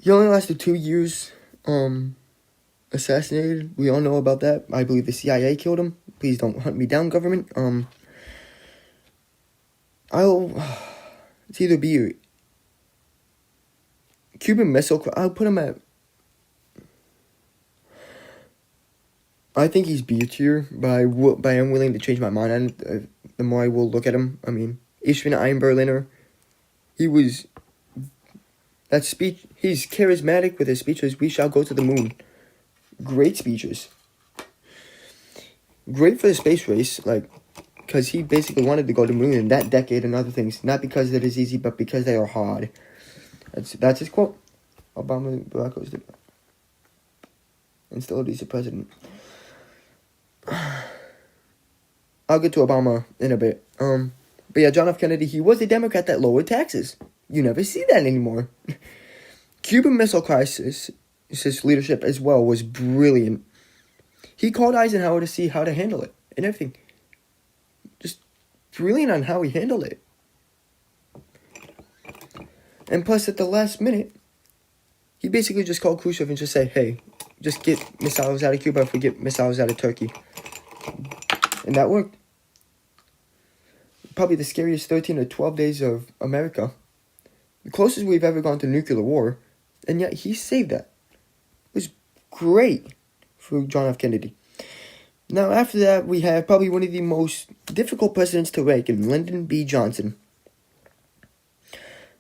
He only lasted 2 years, assassinated. We all know about that. I believe the CIA killed him. Please don't hunt me down, government. It's either be Cuban Missile. I'll put him at. I think he's B tier, but I am willing to change my mind. And the more I will look at him, I mean, Ishmael Einberliner. He was. That speech. He's charismatic with his speeches. We shall go to the moon. Great speeches. Great for the space race, because he basically wanted to go to the moon in that decade and other things. Not because it is easy, but because they are hard. That's his quote. Obama, Barack Obama, and still he's the president. I'll get to Obama in a bit. But yeah, John F. Kennedy, he was a Democrat that lowered taxes. You never see that anymore. Cuban Missile Crisis, his leadership as well was brilliant. He called Eisenhower to see how to handle it and everything. Just brilliant on how he handled it. And plus, at the last minute, he basically just called Khrushchev and just said, hey, just get missiles out of Cuba if we get missiles out of Turkey. And that worked. Probably the scariest 13 or 12 days of America. The closest we've ever gone to nuclear war. And yet he saved that. It was great for John F. Kennedy. Now, after that, we have probably one of the most difficult presidents to rank in Lyndon B. Johnson.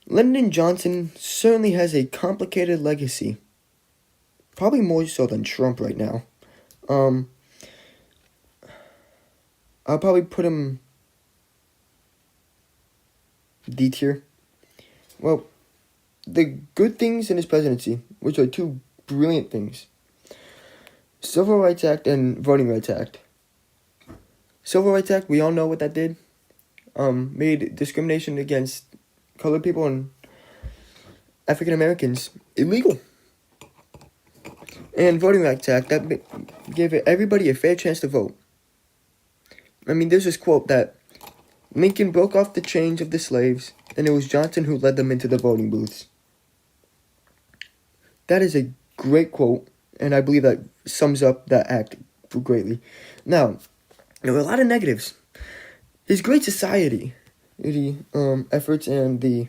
Lyndon Johnson certainly has a complicated legacy. Probably more so than Trump right now. I'll probably put him D tier. Well, the good things in his presidency, which are two brilliant things. Civil Rights Act and Voting Rights Act. Civil Rights Act, we all know what that did. Made discrimination against colored people and African Americans illegal. And Voting Rights Act, that gave everybody a fair chance to vote. I mean, there's this quote that Lincoln broke off the chains of the slaves, and it was Johnson who led them into the voting booths. That is a great quote, and I believe that sums up that act greatly. Now, there were a lot of negatives. His Great Society efforts and the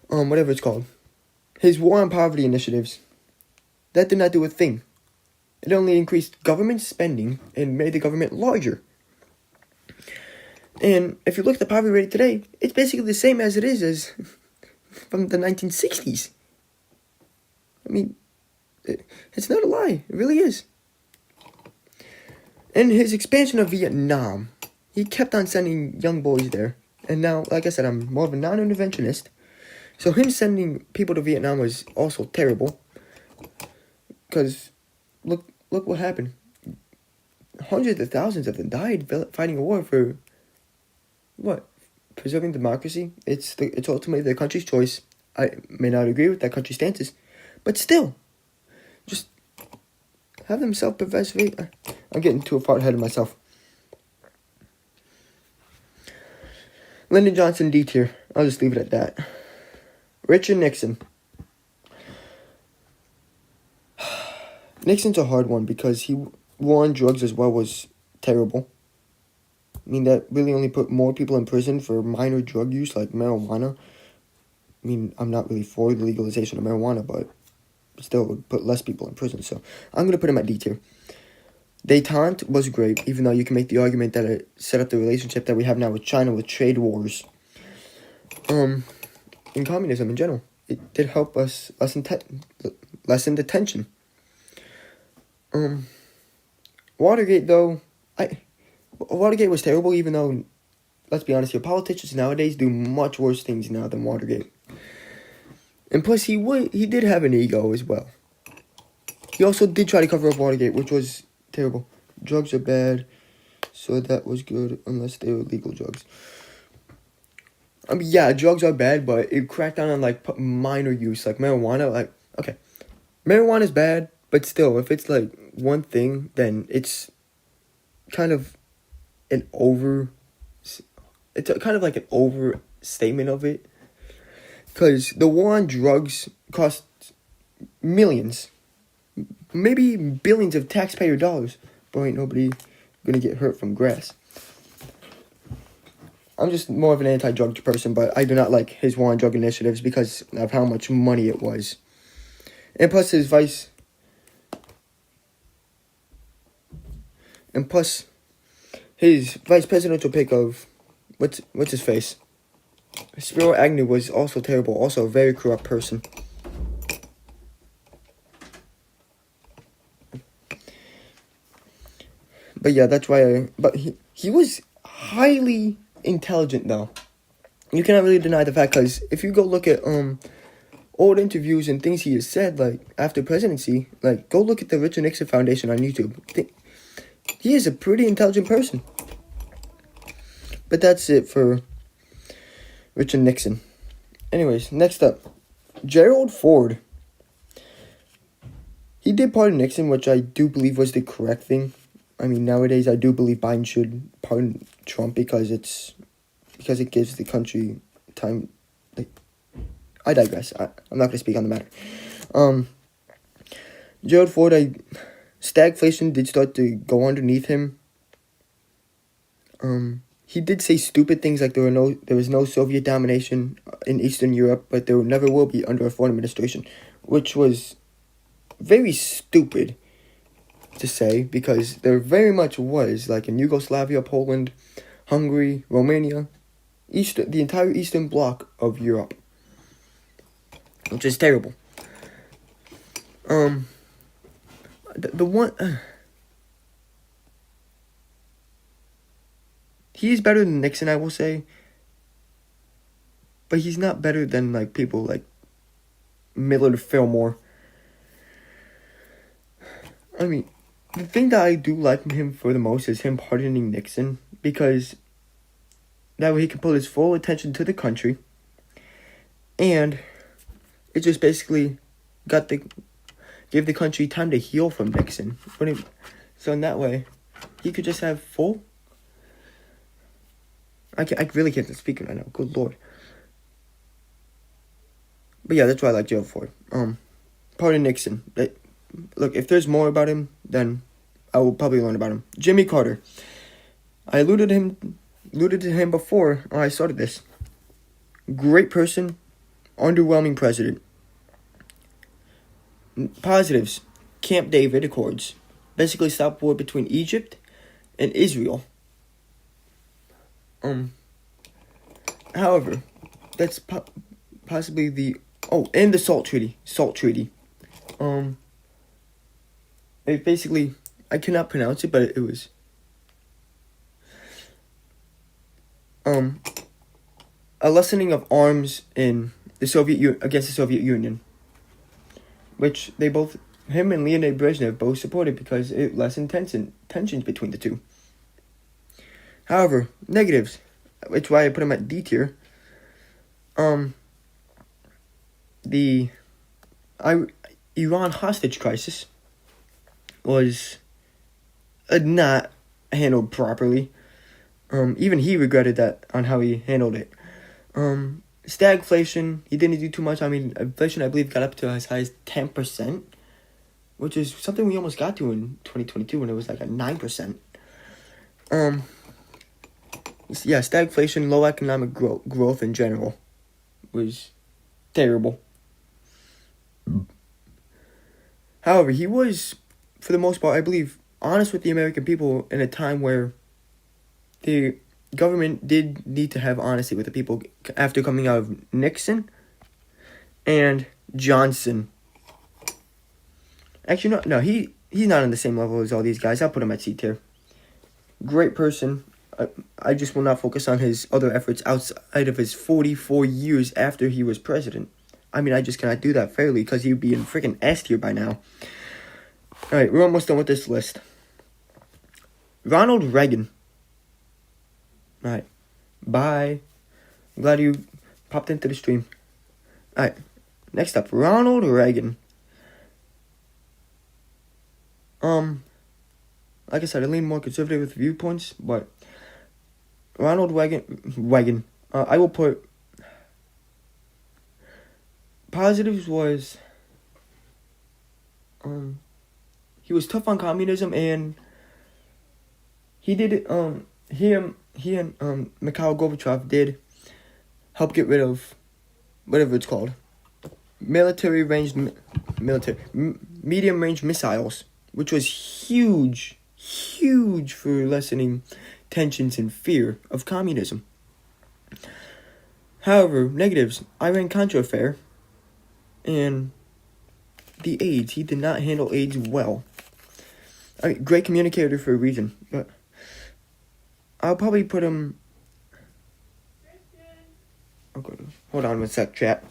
whatever it's called, his War on Poverty initiatives, that did not do a thing. It only increased government spending and made the government larger. And if you look at the poverty rate today, it's basically the same as it is as from the 1960s. I mean, it's not a lie. It really is. And his expansion of Vietnam, he kept on sending young boys there. And now, like I said, I'm more of a non-interventionist. So him sending people to Vietnam was also terrible. Because look what happened. Hundreds of thousands of them died fighting a war for what? Preserving democracy? It's ultimately the country's choice. I may not agree with that country's stances, but still, just have them self-preserve. I'm getting too far ahead of myself. Lyndon Johnson D tier. I'll just leave it at that. Richard Nixon. Nixon's a hard one because he war on drugs as well was terrible. I mean, that really only put more people in prison for minor drug use like marijuana. I mean, I'm not really for the legalization of marijuana, but still it would put less people in prison. So I'm going to put him at D tier. Détente was great, even though you can make the argument that it set up the relationship that we have now with China with trade wars. In communism in general. It did help us lessen the tension. Watergate, though, Watergate was terrible, even though, let's be honest here, politicians nowadays do much worse things now than Watergate. And plus, he did have an ego as well. He also did try to cover up Watergate, which was terrible. Drugs are bad, so that was good, unless they were legal drugs. I mean, yeah, drugs are bad, but it cracked down on, like, minor use, like marijuana. Like, okay, marijuana is bad, but still, if it's, like, one thing, then it's kind of it's kind of like an overstatement of it. Because the war on drugs cost millions, maybe billions of taxpayer dollars, but ain't nobody gonna get hurt from grass. I'm just more of an anti-drug person, but I do not like his war on drug initiatives because of how much money it was. And plus his vice presidential pick of, what's his face? Spiro Agnew was also terrible, also a very corrupt person. But yeah, that's why but he was highly intelligent though. You cannot really deny the fact, because if you go look at old interviews and things he has said, like, after presidency, like, go look at the Richard Nixon Foundation on YouTube. He is a pretty intelligent person. But that's it for Richard Nixon. Anyways, next up, Gerald Ford. He did pardon Nixon, which I do believe was the correct thing. I mean, nowadays I do believe Biden should pardon Trump because it gives the country time. Like, I digress. I'm not going to speak on the matter. Gerald Ford, stagflation did start to go underneath him. He did say stupid things like there was no Soviet domination in Eastern Europe, but there never will be under a foreign administration, which was very stupid to say, because there very much was, like in Yugoslavia, Poland, Hungary, Romania, the entire Eastern Bloc of Europe, which is terrible. He is better than Nixon, I will say, but he's not better than, like, people like Millard Fillmore. I mean, the thing that I do like him for the most is him pardoning Nixon, because that way he can put his full attention to the country, and it just basically gave the country time to heal from Nixon. So in that way, he could just have full. I really can't speak right now. Good Lord. But yeah, that's why I like Gerald Ford. Pardon Nixon. Look, if there's more about him, then I will probably learn about him. Jimmy Carter. I alluded to him before I started this. Great person, underwhelming president. Positives: Camp David Accords. basically stop war between Egypt and Israel. However, that's possibly the and the SALT Treaty. It basically, I cannot pronounce it, but it was a lessening of arms in the against the Soviet Union, which him and Leonid Brezhnev both supported because it lessened tensions between the two. However, negatives, which is why I put them at D tier. The Iran hostage crisis was not handled properly. Even he regretted that on how he handled it. Stagflation, he didn't do too much. I mean, inflation, I believe, got up to as high as 10%, which is something we almost got to in 2022 when it was like at 9%. Stagflation, low economic growth in general was terrible. However, he was, for the most part, I believe, honest with the American people in a time where the government did need to have honesty with the people after coming out of Nixon and Johnson. Actually, no, he's not on the same level as all these guys. I'll put him at C tier. Great person. I just will not focus on his other efforts outside of his 44 years after he was president. I mean, I just cannot do that fairly because he'd be in freaking S tier by now. Alright, we're almost done with this list. Ronald Reagan. Alright, bye. I'm glad you popped into the stream. Alright, next up, Ronald Reagan. Like I said, I lean more conservative with viewpoints, but Ronald Reagan. I will put positives was he was tough on communism, and he did he and Mikhail Gorbachev did help get rid of whatever it's called, medium range missiles, which was huge for lessening tensions and fear of communism. However, negatives, Iran-Contra affair, and the AIDS. He did not handle AIDS well. I mean, great communicator for a reason, but I'll probably put him... Okay, hold on one sec, chat.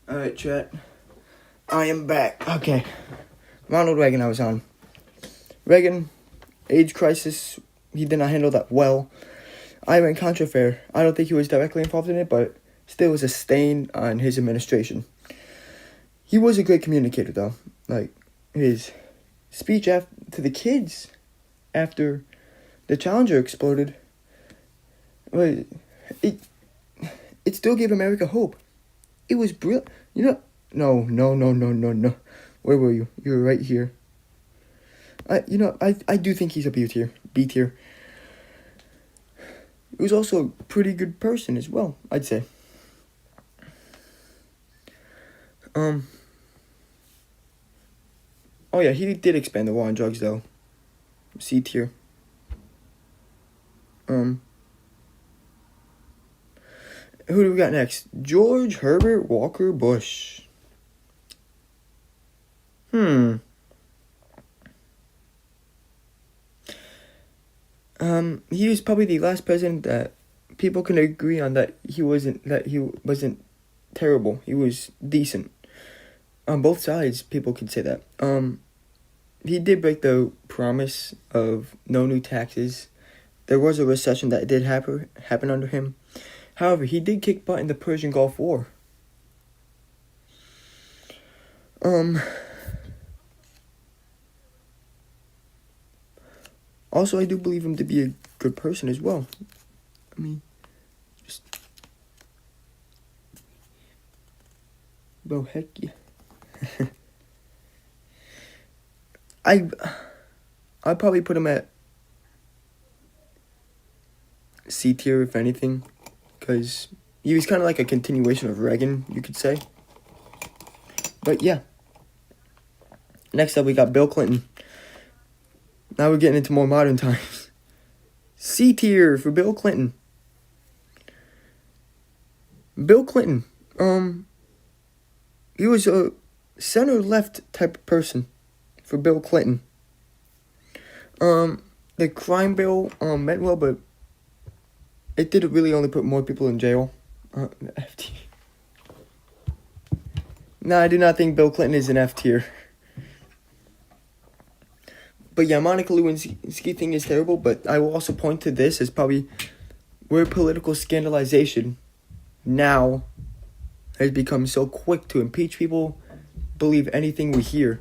Alright, chat. I am back. Okay. Ronald Reagan I was on. Reagan, AIDS crisis, he did not handle that well. Iran-Contra affair, I don't think he was directly involved in it, but still was a stain on his administration. He was a great communicator, though. Like, his speech to the kids after the Challenger exploded, it still gave America hope. It was brilliant. You know, no. Where were you? You were right here. I do think he's a B tier. He was also a pretty good person as well, I'd say. Oh yeah, he did expand the war on drugs though. C tier. Who do we got next? George Herbert Walker Bush. He was probably the last president that people can agree on that he wasn't terrible. He was decent. On both sides, people can say that. He did break the promise of no new taxes. There was a recession that did happen under him. However, he did kick butt in the Persian Gulf War. Also, I do believe him to be a good person as well. I mean, bro, heck yeah. I'd probably put him at C tier, if anything, because he was kind of like a continuation of Reagan, you could say. But yeah. Next up, we got Bill Clinton. Now we're getting into more modern times. C tier for Bill Clinton. Bill Clinton, he was a center-left type of person for Bill Clinton. The crime bill meant well, but it did really only put more people in jail. F tier. No, I do not think Bill Clinton is an F tier. But yeah, Monica Lewinsky thing is terrible, but I will also point to this as probably where political scandalization now has become so quick to impeach people, believe anything we hear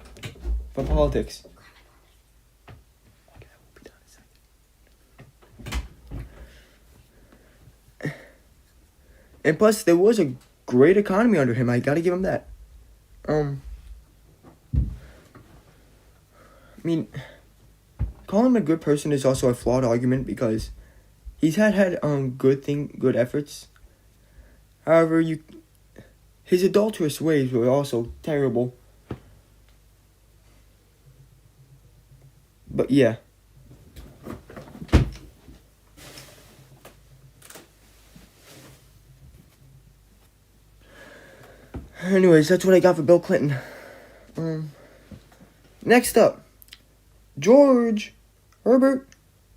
from politics. And plus, there was a great economy under him. I gotta give him that. I mean, calling him a good person is also a flawed argument because he's had good efforts. However, his adulterous ways were also terrible. But yeah. Anyways, that's what I got for Bill Clinton. Next up, George Herbert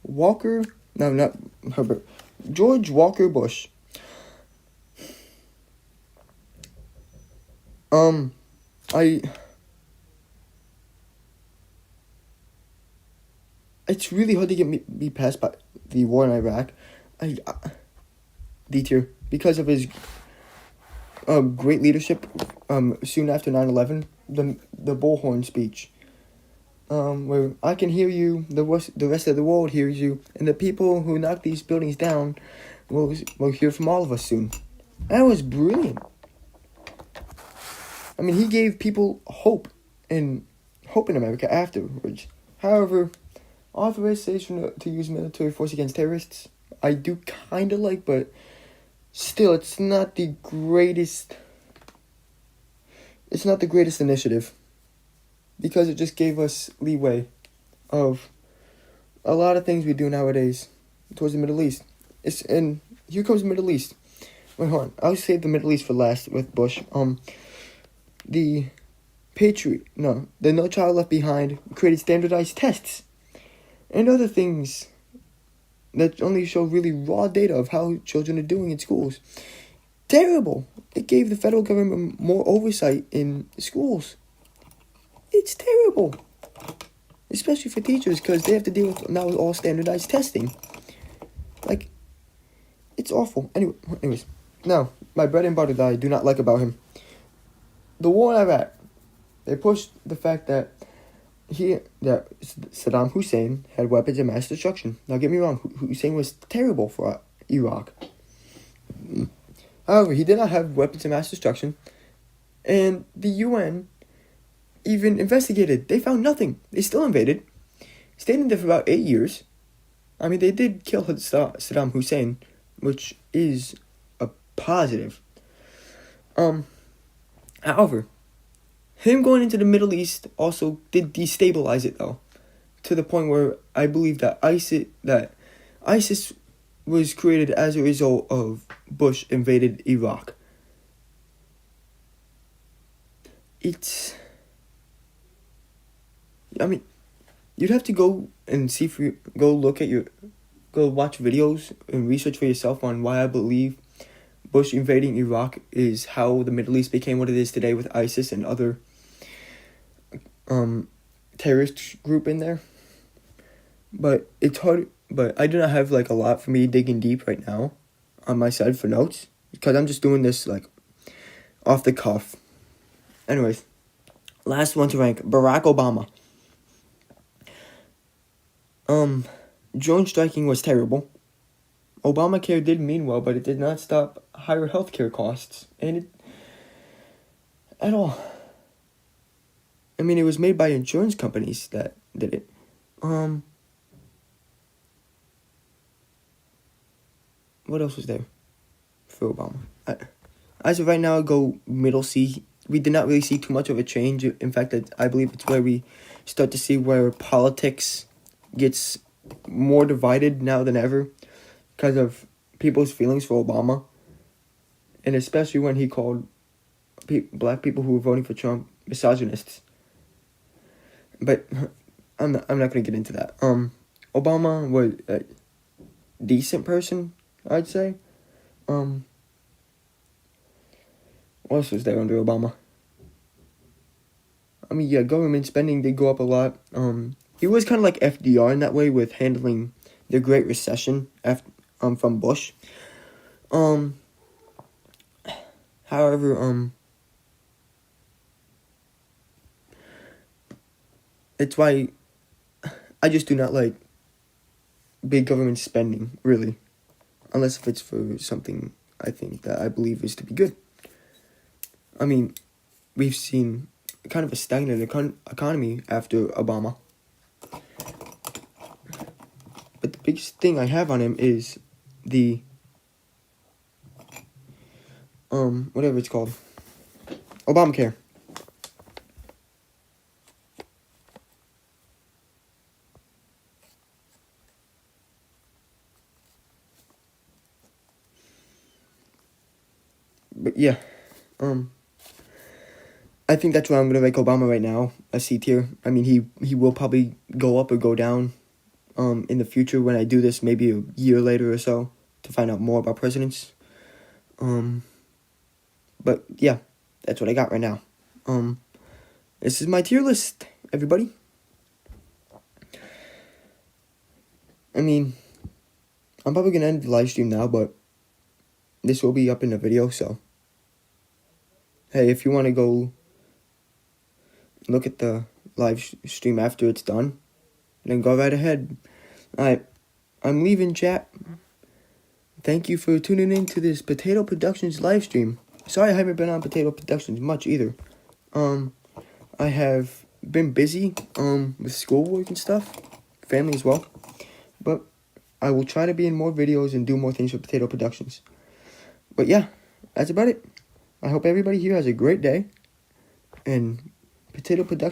Walker. No, not Herbert. George Walker Bush. It's really hard to get me past by the war in Iraq. D tier because of his great leadership. Soon after 9/11, the Bullhorn speech. Where I can hear you, the rest of the world hears you, and the people who knock these buildings down will hear from all of us soon. That was brilliant. I mean, he gave people hope in America afterwards. However, authorization to use military force against terrorists, I do kind of like, but still, it's not the greatest. It's not the greatest initiative. Because it just gave us leeway of a lot of things we do nowadays towards the Middle East. And here comes the Middle East. Wait, hold on. I'll save the Middle East for last with Bush. The No Child Left Behind created standardized tests and other things that only show really raw data of how children are doing in schools. Terrible. It gave the federal government more oversight in schools. It's terrible. Especially for teachers, because they have to deal with now with all standardized testing. Like, it's awful. Anyways, now, my bread and butter that I do not like about him. The war in Iraq. They pushed the fact that Saddam Hussein had weapons of mass destruction. Now, get me wrong, Hussein was terrible for Iraq. However, he did not have weapons of mass destruction. And the UN even investigated. They found nothing. They still invaded. Stayed in there for about 8 years. I mean, they did kill Saddam Hussein, which is a positive. However, him going into the Middle East also did destabilize it, though, to the point where I believe that ISIS was created as a result of Bush invaded Iraq. I mean, you'd have to go and go watch videos and research for yourself on why I believe Bush invading Iraq is how the Middle East became what it is today with ISIS and other terrorist group in there. But it's hard. But I do not have like a lot for me digging deep right now on my side for notes, because I'm just doing this like off the cuff. Anyways, last one to rank, Barack Obama. Drone striking was terrible. Obamacare did mean well, but it did not stop higher healthcare costs, at all. I mean, it was made by insurance companies that did it. What else was there for Obama? As of right now, I go middle C. We did not really see too much of a change. In fact, I believe it's where we start to see where politics gets more divided now than ever because of people's feelings for Obama. And especially when he called black people who were voting for Trump misogynists. But I'm not going to get into that. Obama was a decent person, I'd say. What else was there under Obama? I mean, yeah, government spending did go up a lot. He was kind of like FDR in that way with handling the Great Recession from Bush. However, it's why I just do not like big government spending, really. Unless if it's for something I think that I believe is to be good. I mean, we've seen kind of a stagnant economy after Obama. But the biggest thing I have on him is the, whatever it's called, Obamacare. But yeah, I think that's why I'm gonna rank Obama right now, a C tier. I mean, he will probably go up or go down, in the future when I do this, maybe a year later or so, to find out more about presidents. But yeah, that's what I got right now. This is my tier list, everybody. I mean, I'm probably gonna end the live stream now, but this will be up in the video, so hey, if you want to go look at the live stream after it's done, then go right ahead. Alright, I'm leaving, chat. Thank you for tuning in to this Potato Productions live stream. Sorry I haven't been on Potato Productions much either. I have been busy with schoolwork and stuff, family as well. But I will try to be in more videos and do more things for Potato Productions. But yeah, that's about it. I hope everybody here has a great day. And Potato Productions